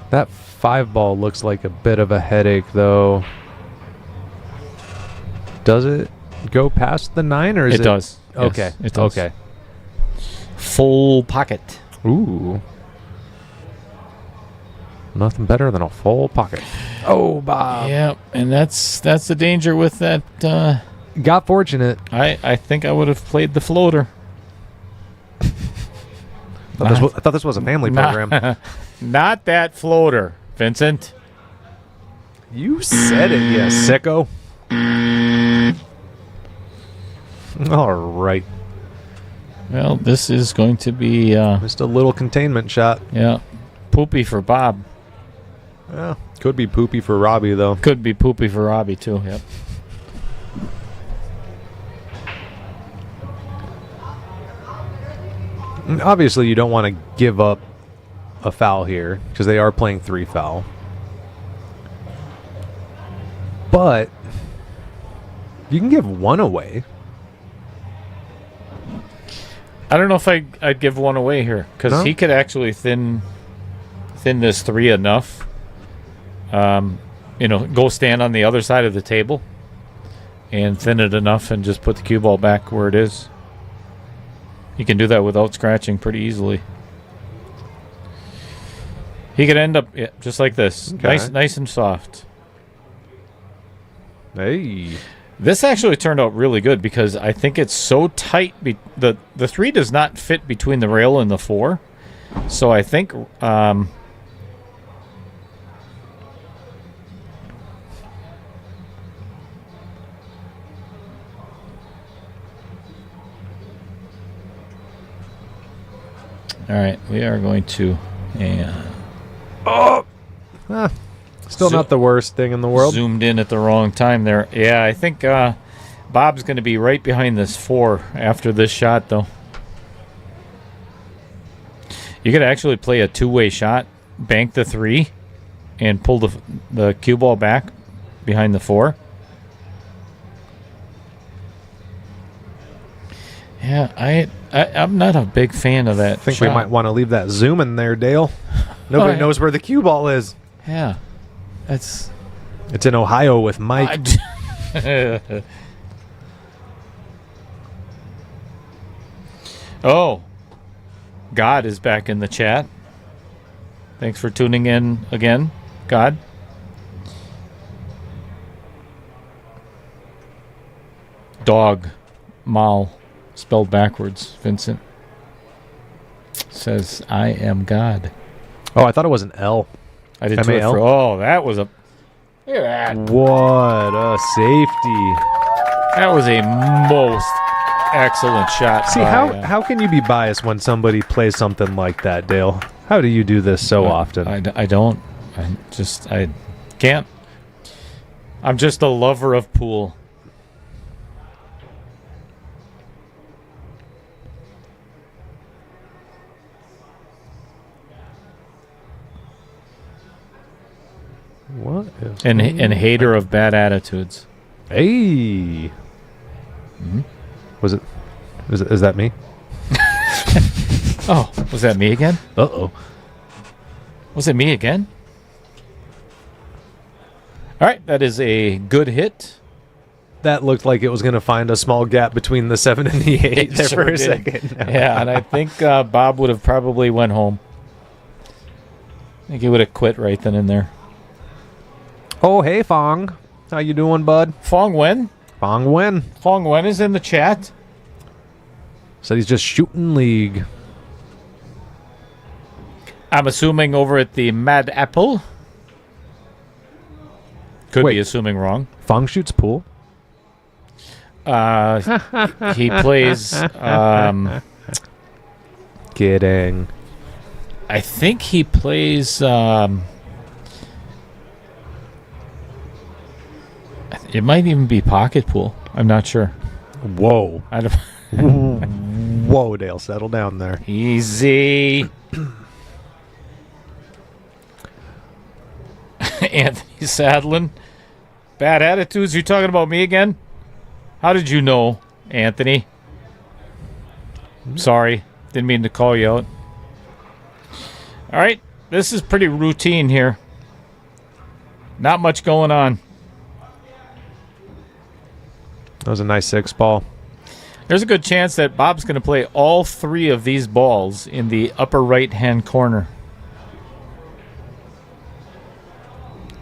That 5-ball looks like a bit of a headache, though. Does it go past the 9, or is it? It does. Okay. Yes, it does. Okay. Full pocket. Ooh. Nothing better than a full pocket. Oh, Bob. Yeah, and that's the danger with that. Got fortunate. I think I would have played the floater. I thought this was a family program. Not that floater, Vincent. You said it, you sicko. All right. Well, this is going to be... just a little containment shot. Yeah. Poopy for Bob. Yeah. Could be poopy for Robbie, though. Could be poopy for Robbie, too. Yep. Obviously, you don't want to give up a foul here because they are playing 3 foul. But you can give 1 away. I don't know if I'd give 1 away here because he could actually thin this 3 enough. Go stand on the other side of the table and thin it enough and just put the cue ball back where it is. You can do that without scratching pretty easily. He could end up just like this. Okay. Nice and soft. Hey. This actually turned out really good because I think it's so tight. The 3 does not fit between the rail and the 4. So I think... All right, we are going to... Still not the worst thing in the world. Zoomed in at the wrong time there. Yeah, I think Bob's going to be right behind this 4 after this shot, though. You could actually play a 2-way shot, bank the 3, and pull the cue ball back behind the 4. Yeah, I'm not a big fan of that. I think shot. we might want to leave that zoom in there, Dale. Nobody knows where the cue ball is. Yeah, it's in Ohio with Mike. Oh, God is back in the chat. Thanks for tuning in again, God. Dog, Mal, spelled backwards. Vincent says, "I am God." Oh, I thought it was an L. I did too. That was a... Look at that. What a safety. That was a most excellent shot. See, how can you be biased when somebody plays something like that, Dale? How do you do this so often? I don't. I can't. I'm just a lover of pool. What is And hater of bad attitudes. Hey. Mm-hmm. Is that me? Oh, was that me again? Uh-oh. Was it me again? All right, that is a good hit. That looked like it was going to find a small gap between the 7 and the 8 It there sure for a did. second. Yeah, and I think Bob would have probably went home. I think he would have quit right then and there. Oh, hey, Fong. How you doing, bud? Fong Wen? Fong Wen. Fong Wen is in the chat. Said he's just shooting league. I'm assuming over at the Mad Apple. Could Wait. be assuming wrong. Fong shoots pool? He plays... Kidding. I think he plays... it might even be pocket pool. I'm not sure. Whoa. I don't... Whoa, Dale. Settle down there. Easy. Anthony Sadlin. Bad attitudes. You talking about me again? How did you know, Anthony? Sorry. Didn't mean to call you out. All right. This is pretty routine here. Not much going on. That was a nice 6 ball. There's a good chance that Bob's going to play all 3 of these balls in the upper right-hand corner.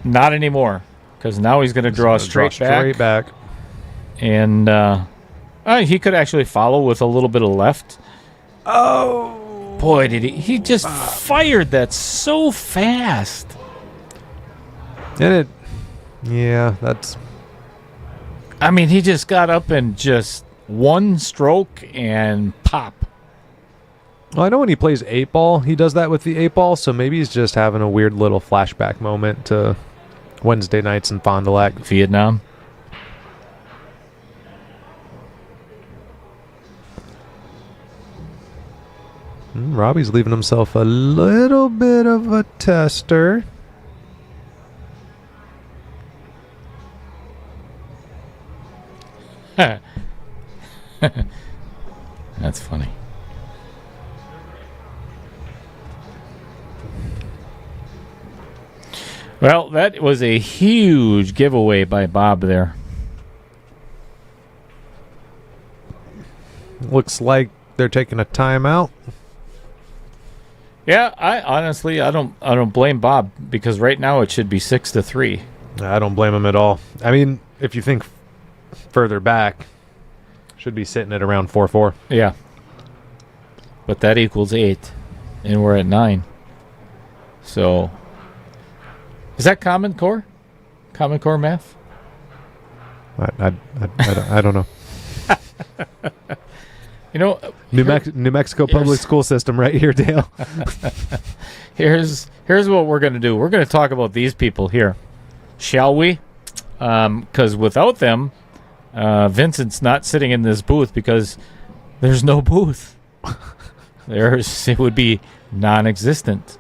Not anymore, because now he's going to draw straight back. And he could actually follow with a little bit of left. Oh! Boy, did he just fired that so fast. And that's... I mean, he just got up and just one stroke and pop. Well, I know when he plays 8 ball, he does that with the 8 ball, so maybe he's just having a weird little flashback moment to Wednesday nights in Fond du Lac. Vietnam. Robbie's leaving himself a little bit of a tester. That's funny. Well, that was a huge giveaway by Bob there. Looks like they're taking a timeout. Yeah, I honestly don't blame Bob, because right now it should be 6-3. I don't blame him at all. I mean, if you think further back, should be sitting at around 4-4. Yeah. But that equals 8, and we're at 9. So, is that Common Core? Common Core math? I don't know. You know, New Mexico public school system right here, Dale. here's what we're going to do. We're going to talk about these people here, shall we? Because without them, Vincent's not sitting in this booth because there's no booth. It would be non-existent,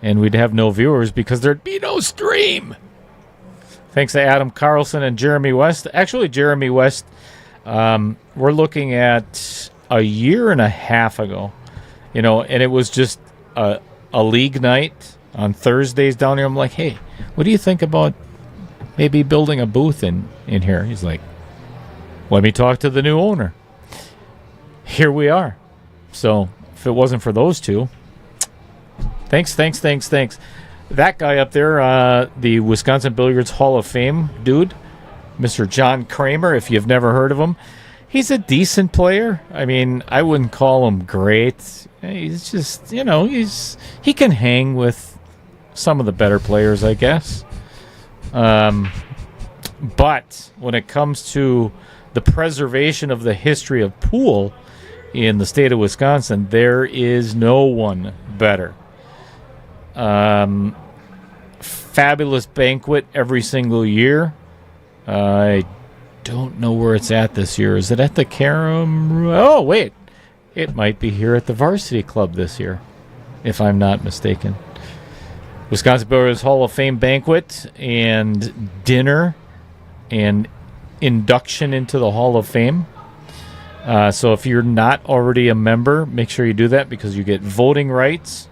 and we'd have no viewers because there'd be no stream. Thanks to Adam Carlson and Jeremy West. Actually, Jeremy West, we're looking at a year and a half ago, and it was just a league night on Thursdays down here. I'm like, hey, what do you think about maybe building a booth in here? He's like, let me talk to the new owner. Here we are. So if it wasn't for those two, thanks. That guy up there, the Wisconsin Billiards Hall of Fame dude, Mr. John Kramer, if you've never heard of him, he's a decent player. I mean, I wouldn't call him great. He's just, he can hang with some of the better players, I guess. But when it comes to the preservation of the history of pool in the state of Wisconsin, there is no one better. Fabulous banquet every single year. I don't know where it's at this year. Is it at the Karam? Oh, wait. It might be here at the Varsity Club this year, if I'm not mistaken. Wisconsin Brewers Hall of Fame banquet and dinner and induction into the Hall of Fame. So if you're not already a member, make sure you do that because you get voting rights.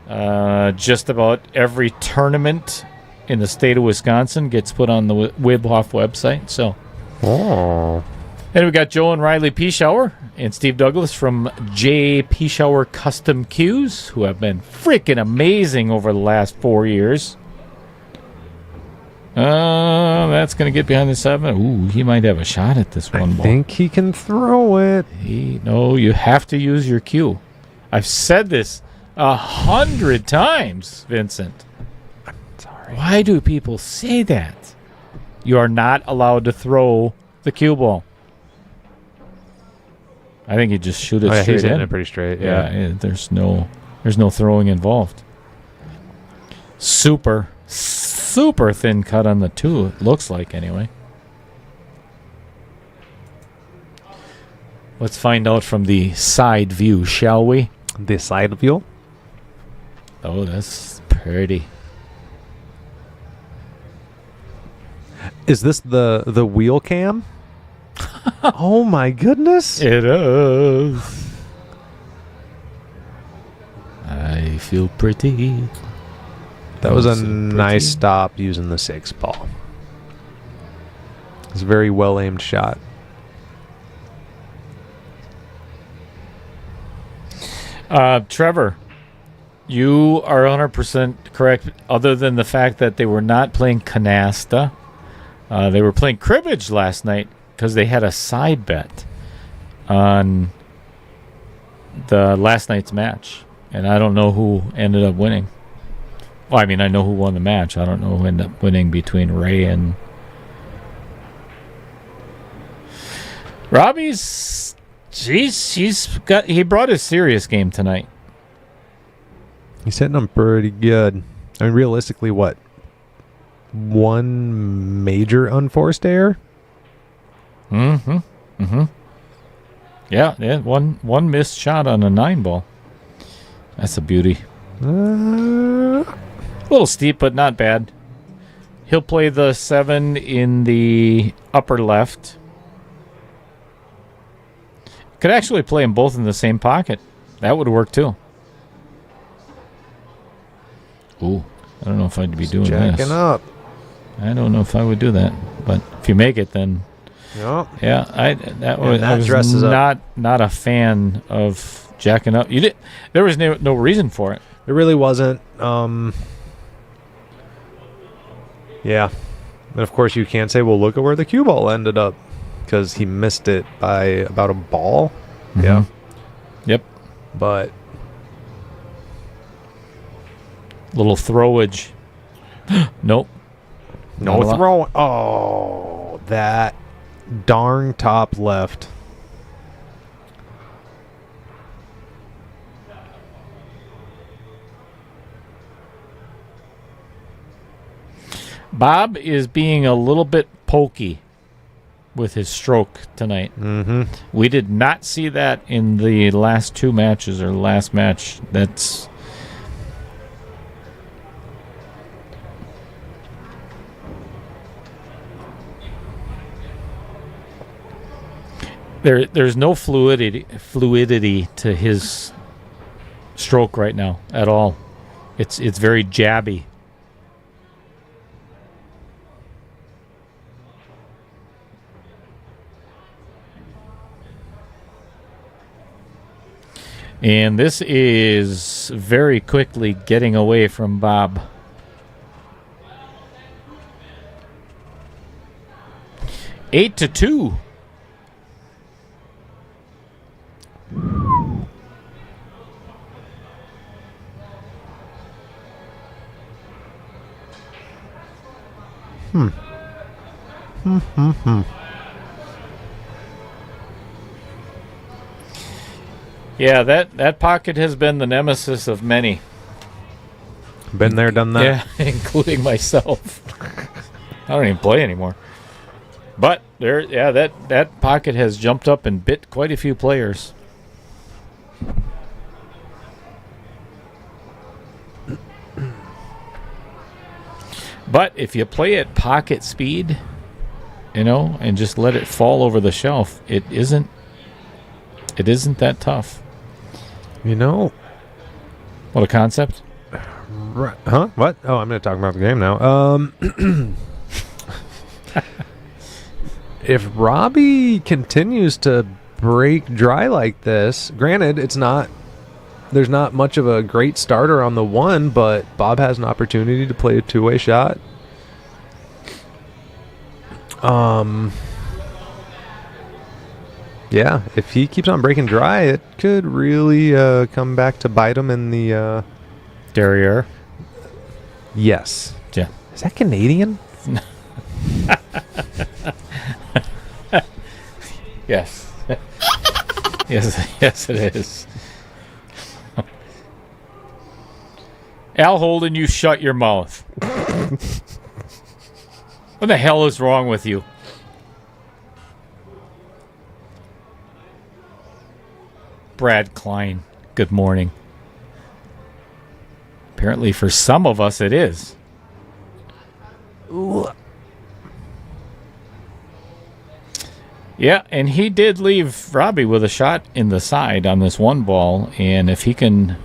Just about every tournament in the state of Wisconsin gets put on the Wibhoff website. So, and we got Joe and Riley Pischauer and Steve Douglas from J. Pischauer Custom Cues, who have been freaking amazing over the last 4 years. That's going to get behind the 7. Ooh, he might have a shot at this one ball. I think he can throw it. No, you have to use your cue. I've said this 100 times, Vincent. I'm sorry. Why do people say that? You are not allowed to throw the cue ball. I think you just shoot it straight he's hitting in. it pretty straight. Yeah, there's no throwing involved. Super thin cut on the 2, it looks like anyway. Let's find out from the side view, shall we? The side view. Oh, that's pretty. Is this the wheel cam? Oh my goodness! It is. I feel pretty. That was a So nice stop using the 6 ball. It's a very well aimed shot. Trevor, you are 100% correct, other than the fact that they were not playing canasta. They were playing cribbage last night because they had a side bet on the last night's match. And I don't know who ended up winning. Well, I mean, I know who won the match. I don't know who ended up winning between Ray and Robbie's. He brought his serious game tonight. He's hitting them pretty good. I mean, realistically, what? One major unforced error? Yeah, one missed shot on a 9 ball. That's a beauty. A little steep, but not bad. He'll play the 7 in the upper left. Could actually play them both in the same pocket. That would work too. Ooh, I don't know if I'd be doing Jacking this. up. I don't know if I would do that, but if you make it, then Yep. yeah, I was dresses up. not a fan of jacking up. There was no reason for it. It really wasn't. Yeah. And of course, you can't say, well, look at where the cue ball ended up, because he missed it by about a ball. Mm-hmm. Yeah. Yep. But Little throwage. Nope. no Not a lot. throwing. Oh, that darn top left. Bob is being a little bit pokey with his stroke tonight. Mm-hmm. We did not see that in the last 2 matches or last match. That's there's no fluidity to his stroke right now at all. It's very jabby. And this is very quickly getting away from Bob. Eight to 2. Yeah, that pocket has been the nemesis of many. Been there, done that. Yeah, including myself. I don't even play anymore. But that pocket has jumped up and bit quite a few players. But if you play at pocket speed, and just let it fall over the shelf, it isn't that tough. What a concept. Right. Huh? What? Oh, I'm going to talk about the game now. If Robbie continues to break dry like this, granted, there's not much of a great starter on the one, but Bob has an opportunity to play a two-way shot. Yeah, if he keeps on breaking dry, it could really come back to bite him in the derriere. Yes. Yeah. Is that Canadian? Yes. Yes, it is. Al Holden, you shut your mouth. What the hell is wrong with you? Brad Klein, good morning. Apparently for some of us it is. Ooh. Yeah, and he did leave Robbie with a shot in the side on this one ball, and if he can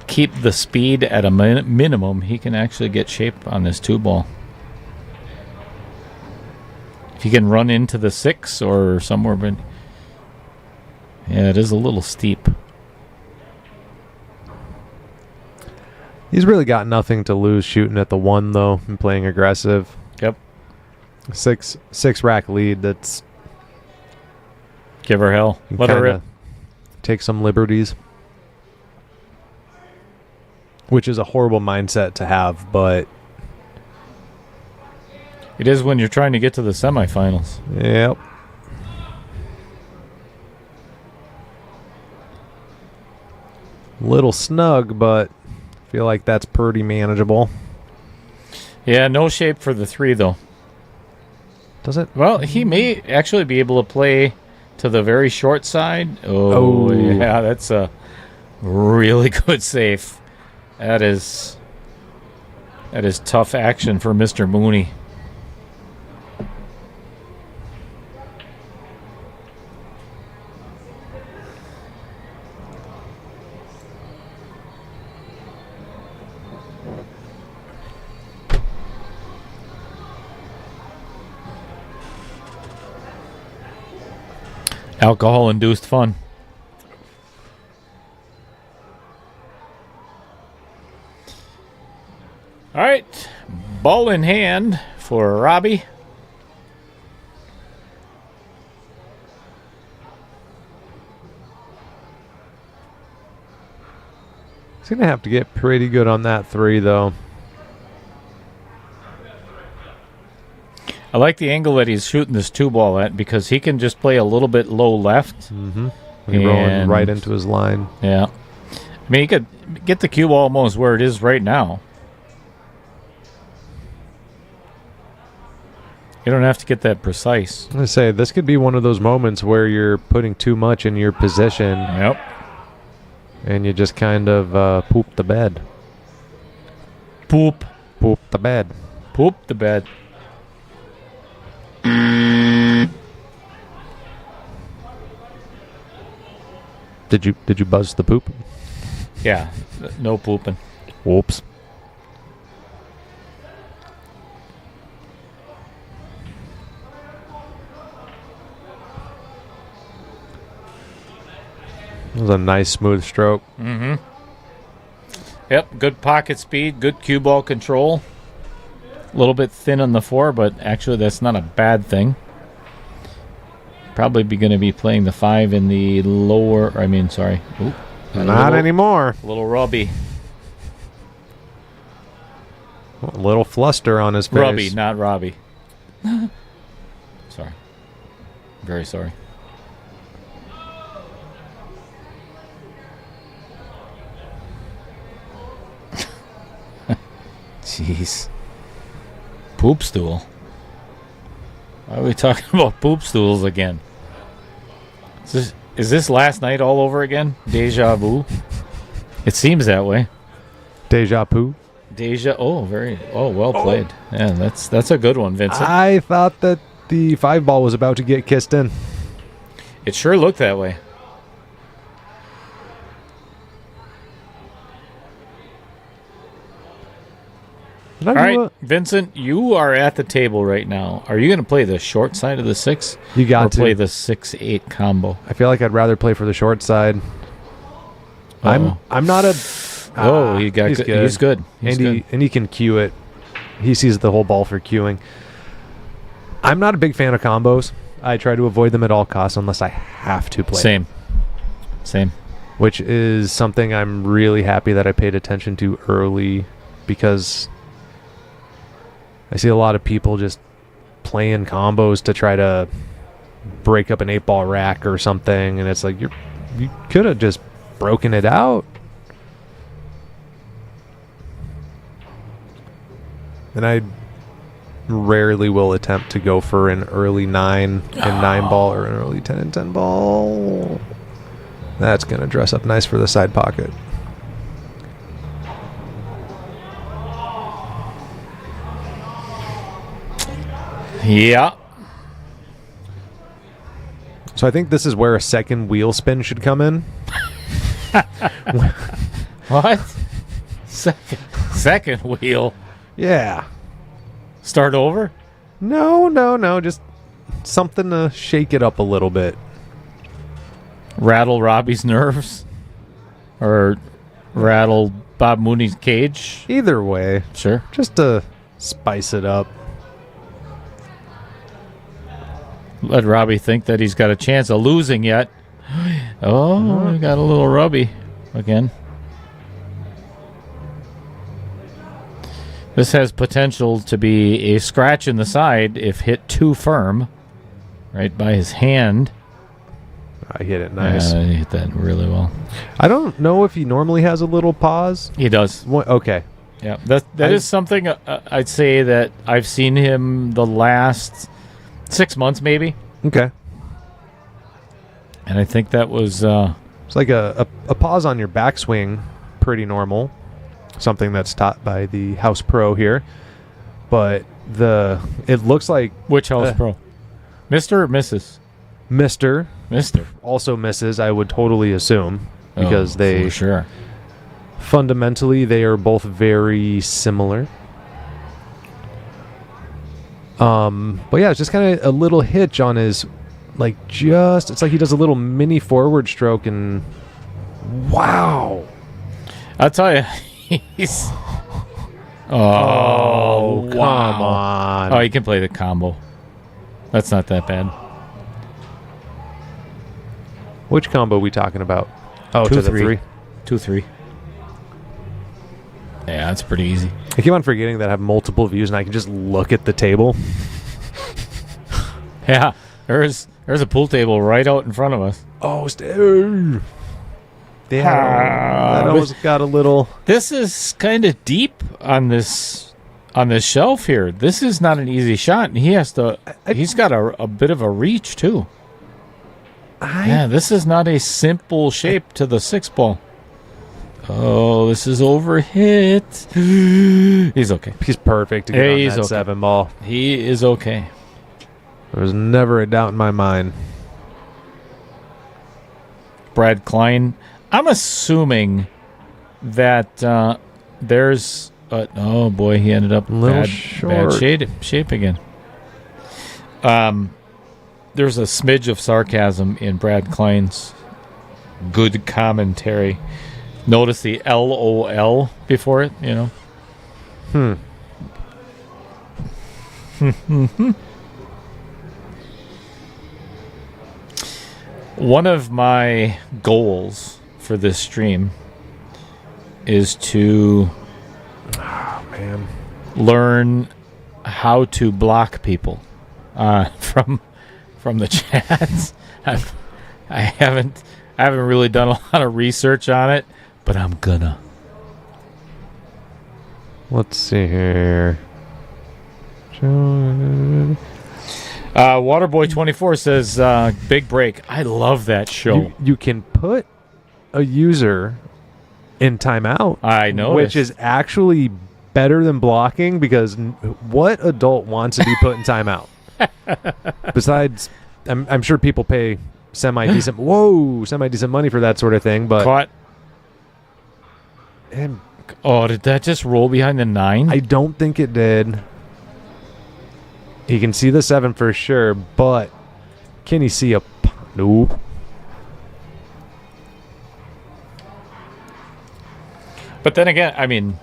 keep the speed at a minimum, he can actually get shape on this two ball. If he can run into the 6 or somewhere, but yeah, it is a little steep. He's really got nothing to lose shooting at the 1, though, and playing aggressive. Yep. Six rack lead. That's give her hell. Let her rip. Take some liberties, which is a horrible mindset to have, but it is when you're trying to get to the semifinals. Yep. Little snug, but I feel like that's pretty manageable. Yeah, no shape for the 3 though. Does it? Well, he may actually be able to play to the very short side. Oh. Yeah, that's a really good save. That is tough action for Mr. Mooney. Alcohol-induced fun. All right, ball in hand for Robbie. He's going to have to get pretty good on that 3, though. I like the angle that he's shooting this 2 ball at because he can just play a little bit low left. Mm-hmm. Rolling right into his line. Yeah. I mean, he could get the cue ball almost where it is right now. You don't have to get that precise. I'm going to say, this could be one of those moments where you're putting too much in your position. Yep. And you just kind of poop the bed. Poop the bed. Poop the bed. Did you buzz the poop? Yeah, no pooping. Whoops. That was a nice smooth stroke. Mm-hmm. Yep, good pocket speed, good cue ball control. A little bit thin on the 4, but actually that's not a bad thing. Probably going to be playing the 5 in the lower. Oop, not anymore. Little Robbie. A little fluster on his face. Robbie, not Robbie. Sorry. Very sorry. Jeez. Poop stool. Why are we talking about poop stools again? Is this last night all over again? Deja vu? It seems that way. Deja vu. Well played. Yeah, that's a good one, Vincent. I thought that the 5-ball was about to get kissed in. It sure looked that way. All right, Vincent, you are at the table right now. Are you going to play the short side of the 6? You got to play the 6-8 combo. I feel like I'd rather play for the short side. I'm not a. He's good. He's good. And he can cue it. He sees the whole ball for cueing. I'm not a big fan of combos. I try to avoid them at all costs unless I have to play. Same. Which is something I'm really happy that I paid attention to early, because I see a lot of people just playing combos to try to break up an 8-ball rack or something, and it's like you could have just broken it out. And I rarely will attempt to go for an early 9 and 9-ball or an early 10 and 10-ball. That's going to dress up nice for the side pocket. Yeah. So I think this is where a second wheel spin should come in. What? Second wheel? Yeah. Start over? No. Just something to shake it up a little bit. Rattle Robbie's nerves? Or rattle Bob Mooney's cage? Either way. Sure. Just to spice it up. Let Robbie think that he's got a chance of losing yet. Oh, we got a little Robbie again. This has potential to be a scratch in the side if hit too firm. Right by his hand. I hit it nice. He hit that really well. I don't know if he normally has a little pause. He does. Okay. Yeah, that is something I'd say that I've seen him the last 6 months maybe. Okay. And I think that was... it's like a pause on your backswing, pretty normal. Something that's taught by the House Pro here. But it looks like... Which House Pro? Mr. or Mrs.? Mr. Mr. Also Mrs., I would totally assume. Because for sure. Fundamentally, they are both very similar. But yeah, it's just kind of a little hitch on his, it's like he does a little mini forward stroke, and wow. I'll tell you, he's... Oh, come wow. on. Oh, he can play the combo. That's not that bad. Which combo are we talking about? Oh, 2-3. 2-3. Yeah, that's pretty easy. I keep on forgetting that I have multiple views and I can just look at the table. Yeah, there's a pool table right out in front of us. Oh, that almost got a little... This is kind of deep on this shelf here. This is not an easy shot, and he has to... he's got a bit of a reach, too. Yeah, this is not a simple shape to the 6-ball. Oh, this is overhit. He's okay. He's perfect to get on that 7-ball. He is okay. There was never a doubt in my mind. Brad Klein. I'm assuming that there's... oh, boy, he ended up bad shape again. There's a smidge of sarcasm in Brad Klein's good commentary. Notice the LOL before it, you know. One of my goals for this stream is to learn how to block people from the chats. I haven't really done a lot of research on it, but I'm gonna. Let's see here. Waterboy24 says, big break. I love that show. You can put a user in timeout. I know. Which is actually better than blocking, because what adult wants to be put in timeout? Besides, I'm sure people pay semi-decent money for that sort of thing, but... Caught. And did that just roll behind the 9? I don't think it did. He can see the 7 for sure, but can he see a... Nope. But then again, I mean,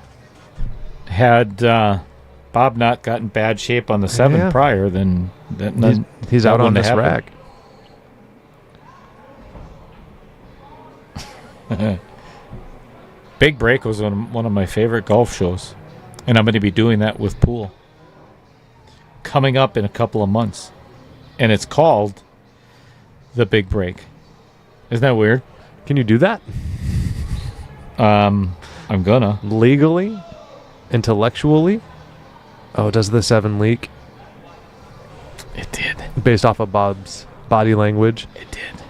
had Bob not gotten bad shape on the 7 prior, then he's out on this rack. Big Break was one of my favorite golf shows, and I'm going to be doing that with pool coming up in a couple of months, and it's called The Big Break. Isn't that weird? Can you do that? I'm gonna. Legally? Intellectually? Oh, does the 7 leak? It did. Based off of Bob's body language? It did.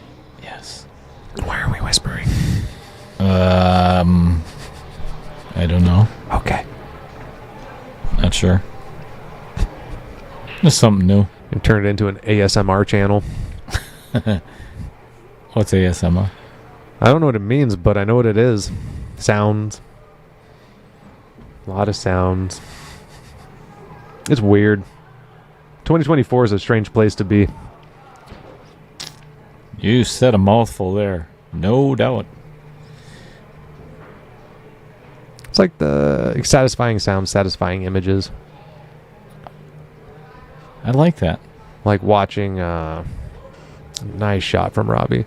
Yes. Why are we whispering? I don't know. Okay. Not sure. Just something new. And turn it into an ASMR channel. What's ASMR? I don't know what it means, but I know what it is. Sounds. A lot of sounds. It's weird. 2024 is a strange place to be. You said a mouthful there. No doubt. It's like the satisfying sounds, satisfying images. I like that. Like watching a nice shot from Robbie.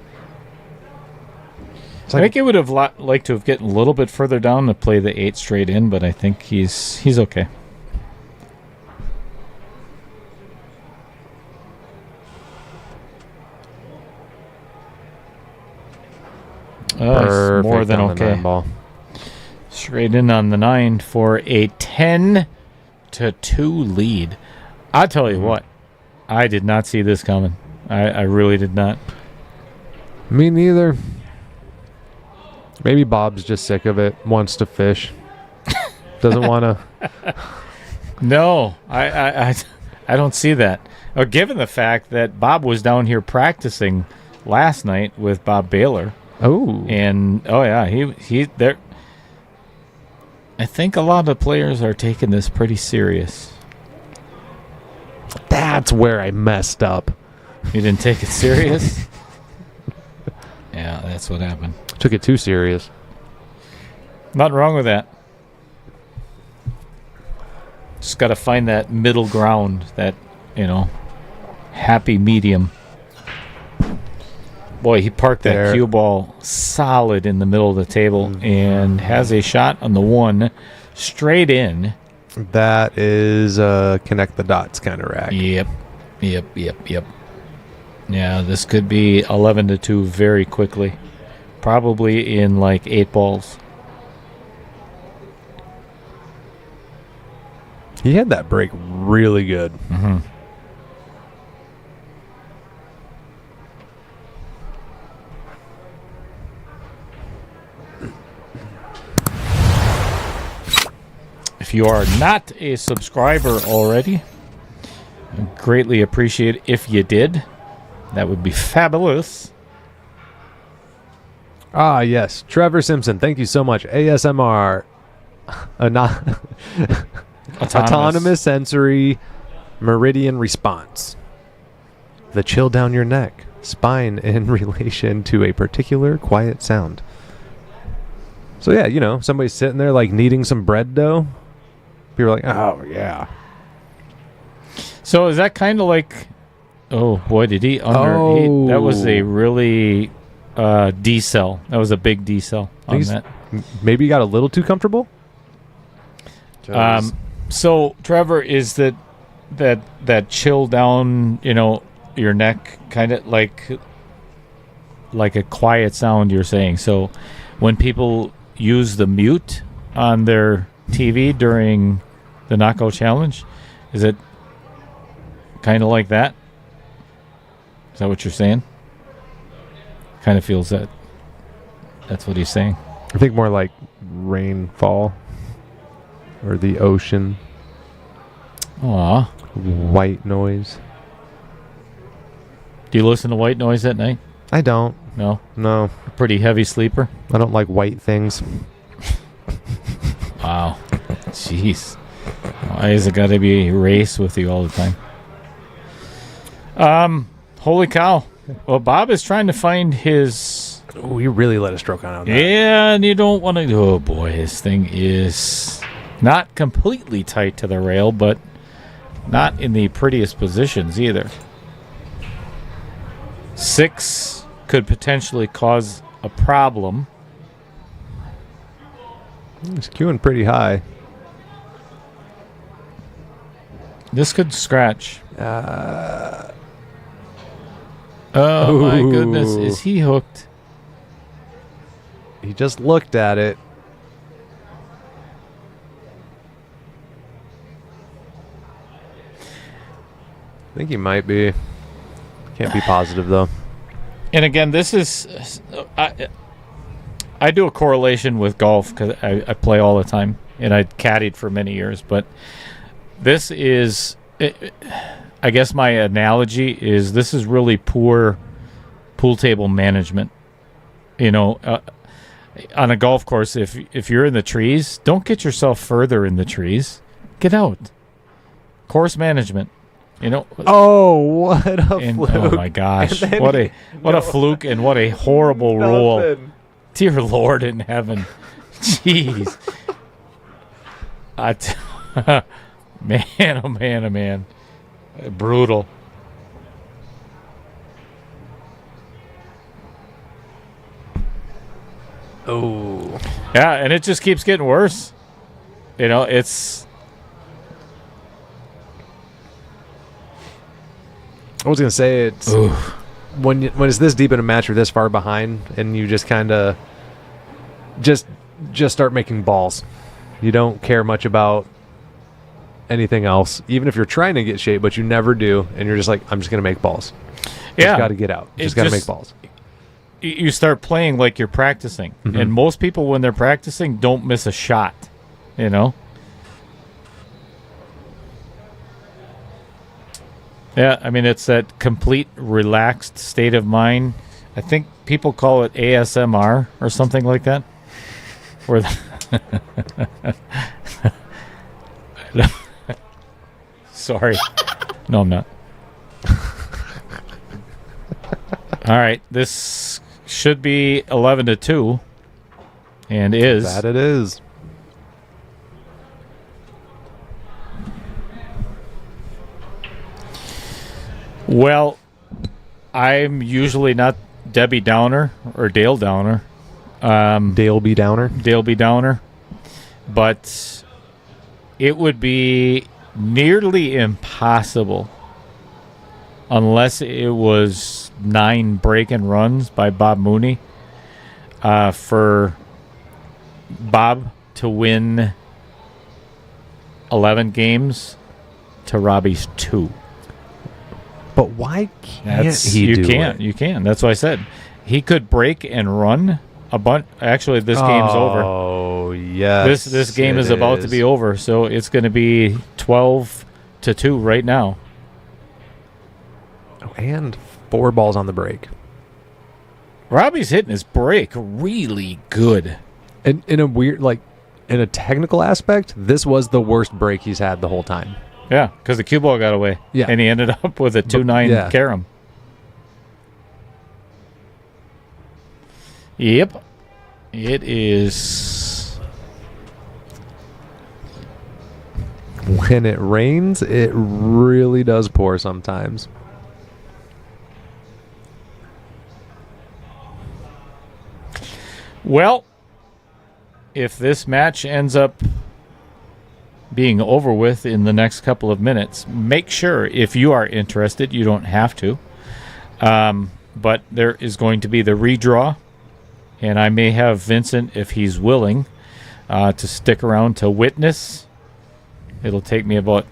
I think it would have liked to have gotten a little bit further down to play the 8 straight in, but I think he's okay. It's more than okay. Ball. Straight in on the 9 for a 10-2 lead. I'll tell you what, I did not see this coming. I really did not. Me neither. Maybe Bob's just sick of it, wants to fish. Doesn't want to. No, I don't see that. Given the fact that Bob was down here practicing last night with Bob Baylor. Oh. And, he there. I think a lot of players are taking this pretty serious. That's where I messed up. You didn't take it serious? Yeah, that's what happened. Took it too serious. Nothing wrong with that. Just got to find that middle ground, that, happy medium. Boy, he parked that cue ball solid in the middle of the table and has a shot on the 1 straight in. That is a connect the dots kind of rack. Yep. Yeah, this could be 11-2 very quickly. Probably in like 8 balls. He had that break really good. Mm-hmm. If you are not a subscriber already, I'd greatly appreciate if you did. That would be fabulous. Ah, yes. Trevor Simpson, thank you so much. ASMR. Autonomous sensory meridian response. The chill down your neck. Spine in relation to a particular quiet sound. So yeah, somebody's sitting there like kneading some bread dough. People are like, oh yeah. So is that kind of like, oh boy, did he that was a really decel. That was a big decel on that. Maybe you got a little too comfortable? So Trevor, is that chill down, your neck kind of like a quiet sound you're saying. So when people use the mute on their TV during the knockout challenge? Is it kind of like that? Is that what you're saying? Kind of feels that's what he's saying. I think more like rainfall or the ocean. Aw. White noise. Do you listen to white noise at night? I don't. No? No. A pretty heavy sleeper? I don't like white things. Wow. Jeez. Why has it got to be a race with you all the time? Holy cow. Well, Bob is trying to find his... Oh, you really let a stroke on that. Yeah, and you don't want to... Oh, boy, this thing is not completely tight to the rail, but not in the prettiest positions either. 6 could potentially cause a problem. It's queuing pretty high. This could scratch. Ooh. My goodness. Is he hooked? He just looked at it. I think he might be. Can't be positive, though. And again, this is... I do a correlation with golf because I play all the time, and I caddied for many years. But this is... I guess my analogy is this is really poor pool table management. You know, on a golf course, if you're in the trees, don't get yourself further in the trees. Get out. Course management. You know. Oh, what a fluke! Oh my gosh, what a fluke and what a horrible rule. Dear Lord in heaven, jeez. Man, oh man, oh man, brutal. Oh, yeah, and it just keeps getting worse. You know, it's. I was gonna say it's when it's this deep in a match or this far behind, and you just kind of just start making balls. You don't care much about anything else, even if you're trying to get shape, but you never do, and you're just like, I'm just gonna make balls. Yeah, got to get out. Just got to make balls. You start playing like you're practicing, and most people when they're practicing don't miss a shot. You know. Yeah, I mean, it's that complete relaxed state of mind. I think people call it ASMR or something like that. Where Sorry. No, I'm not. All right, this should be 11-2, and is. That it is. Well, I'm usually not Debbie Downer or Dale Downer. Dale B. Downer. Dale B. Downer. But it would be nearly impossible unless it was 9 break-and runs by Bob Mooney for Bob to win 11 games to Robbie's 2. But why can't he you do can't. it? You can. That's why I said he could break and run a bunch. Actually, this game's over. Oh, yes. This game is about to be over, so it's going to be 12-2 right now. Oh, and 4 balls on the break. Robbie's hitting his break really good. And in a weird, in a technical aspect, this was the worst break he's had the whole time. Yeah, because the cue ball got away. Yeah. And he ended up with a 2-9 carom. Yep. It is. When it rains, it really does pour sometimes. Well, if this match ends up being over with in the next couple of minutes, make sure, if you are interested, you don't have to, but there is going to be the redraw, and I may have Vincent, if he's willing, to stick around to witness. It'll take me about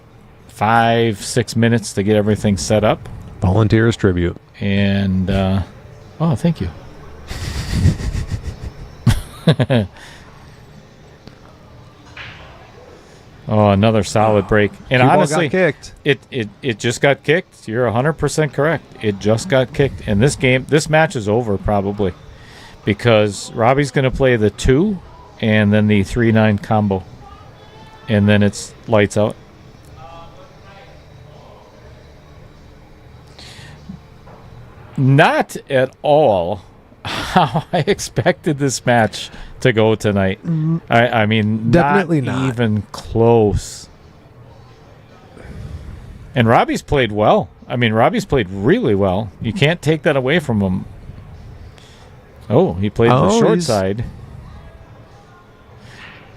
5-6 minutes to get everything set up. Volunteers tribute. And, oh, thank you. Oh, another solid break. And Cue ball honestly, got kicked. It just got kicked. You're 100% correct. It just got kicked. And this match is over probably because Robbie's going to play the 2 and then the 3-9 combo. And then it's lights out. Not at all how I expected this match to go tonight. I mean, Definitely not even close. And Robbie's played well. I mean, Robbie's played really well. You can't take that away from him. Oh, he played the short side.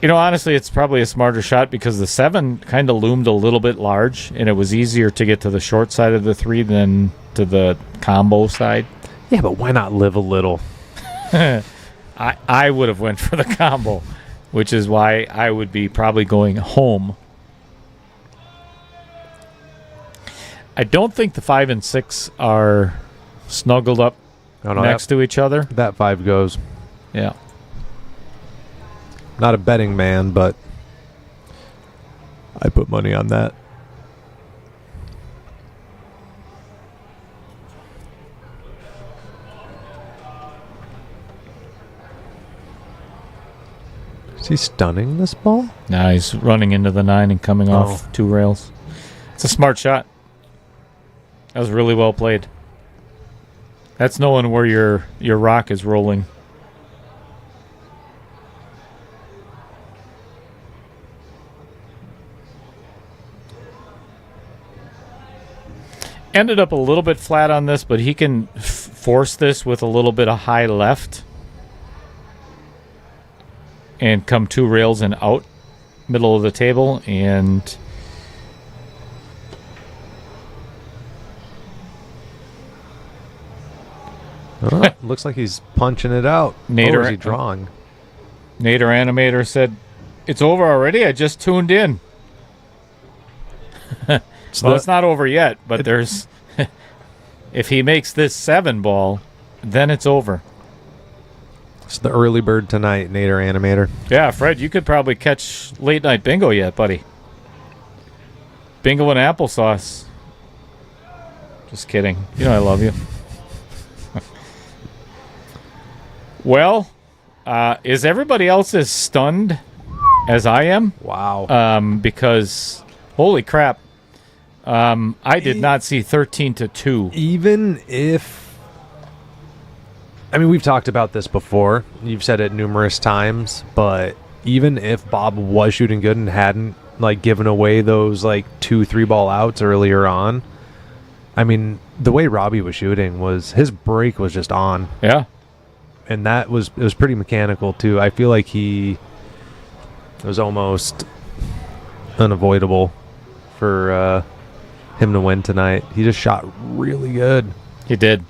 You know, honestly, it's probably a smarter shot because the 7 kind of loomed a little bit large, and it was easier to get to the short side of the 3 than to the combo side. Yeah, but why not live a little? I would have went for the combo, which is why I would be probably going home. I don't think the 5 and 6 are snuggled up next to each other. That 5 goes. Yeah. Not a betting man, but I put money on that. Is he stunning this ball? Nah, he's running into the 9 and coming off 2 rails. It's a smart shot. That was really well played. That's knowing where your rock is rolling. Ended up a little bit flat on this, but he can force this with a little bit of high left and come 2 rails and out middle of the table, and looks like he's punching it out. Nader, or is he drawing? Nader Animator said, "It's over already? I just tuned in." Well, it's not over yet, but there's... if he makes this 7 ball, then it's over. It's the early bird tonight, Nader Animator. Yeah, Fred, you could probably catch late night bingo yet, buddy. Bingo and applesauce. Just kidding. You know I love you. Well, is everybody else as stunned as I am? Wow. Because, holy crap. I did not see 13-2. Even if... I mean, we've talked about this before. You've said it numerous times. But even if Bob was shooting good and hadn't, like, given away those, like, 2-3 ball outs earlier on, I mean, the way Robbie was shooting was... his break was just on. Yeah. And it was pretty mechanical, too. I feel like it was almost unavoidable for... him to win tonight. He just shot really good. He did.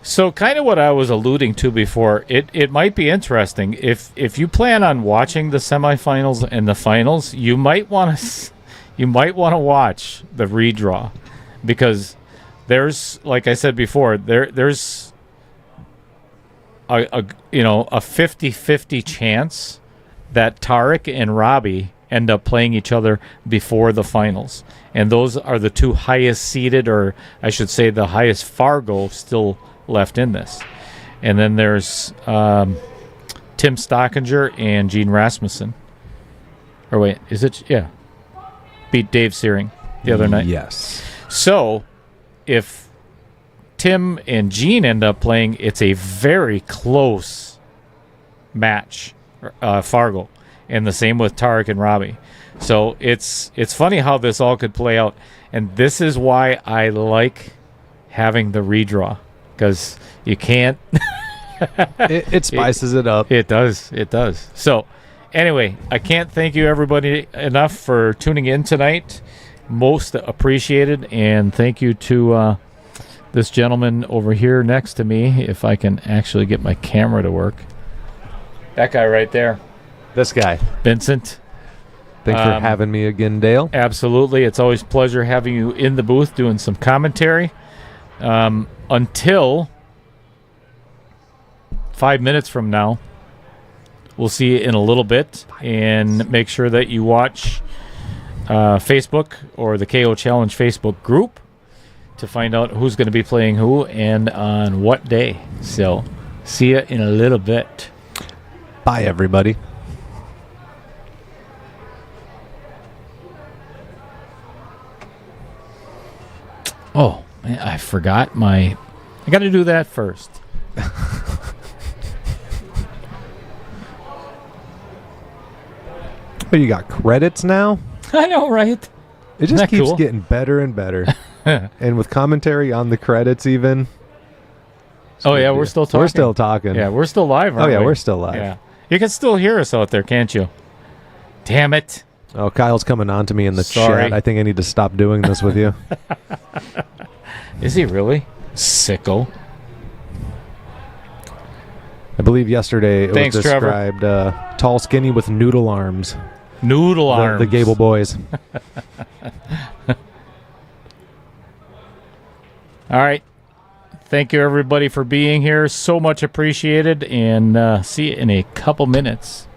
So kind of what I was alluding to before, it might be interesting if you plan on watching the semifinals and the finals, you might want to watch the redraw, because there's, like I said before, there's a 50-50 chance that Tarek and Robbie end up playing each other before the finals. And those are the 2 highest seeded, or I should say the highest Fargo still left in this. And then there's Tim Stockinger and Gene Rasmussen. Or wait, is it? Yeah. Beat Dave Searing the other night. Yes. So if Tim and Gene end up playing, it's a very close match, Fargo. And the same with Tarek and Robbie. So it's funny how this all could play out. And this is why I like having the redraw. Because you can't... it spices it up. It does. It does. So anyway, I can't thank you everybody enough for tuning in tonight. Most appreciated. And thank you to this gentleman over here next to me, if I can actually get my camera to work. That guy right there. This guy. Vincent. Thanks for having me again, Dale. Absolutely. It's always a pleasure having you in the booth doing some commentary. Until 5 minutes from now, we'll see you in a little bit. And make sure that you watch Facebook or the KO Challenge Facebook group to find out who's going to be playing who and on what day. So, see you in a little bit. Bye, everybody. Oh, man, I forgot I got to do that first. Oh, you got credits now? I know, right? It just Isn't that keeps cool? getting better and better. And with commentary on the credits even. Oh, yeah, we're still talking. We're still talking. Yeah, we're still live, aren't Oh, yeah, we? we're still live. Yeah. You can still hear us out there, can't you? Damn it. Oh, Kyle's coming on to me in the Sorry. chat. I think I need to stop doing this with you. Is he really? Sicko. I believe yesterday it Thanks, was described tall, skinny with noodle arms. Noodle arms. The Gable boys. All right. Thank you, everybody, for being here. So much appreciated. And see you in a couple minutes.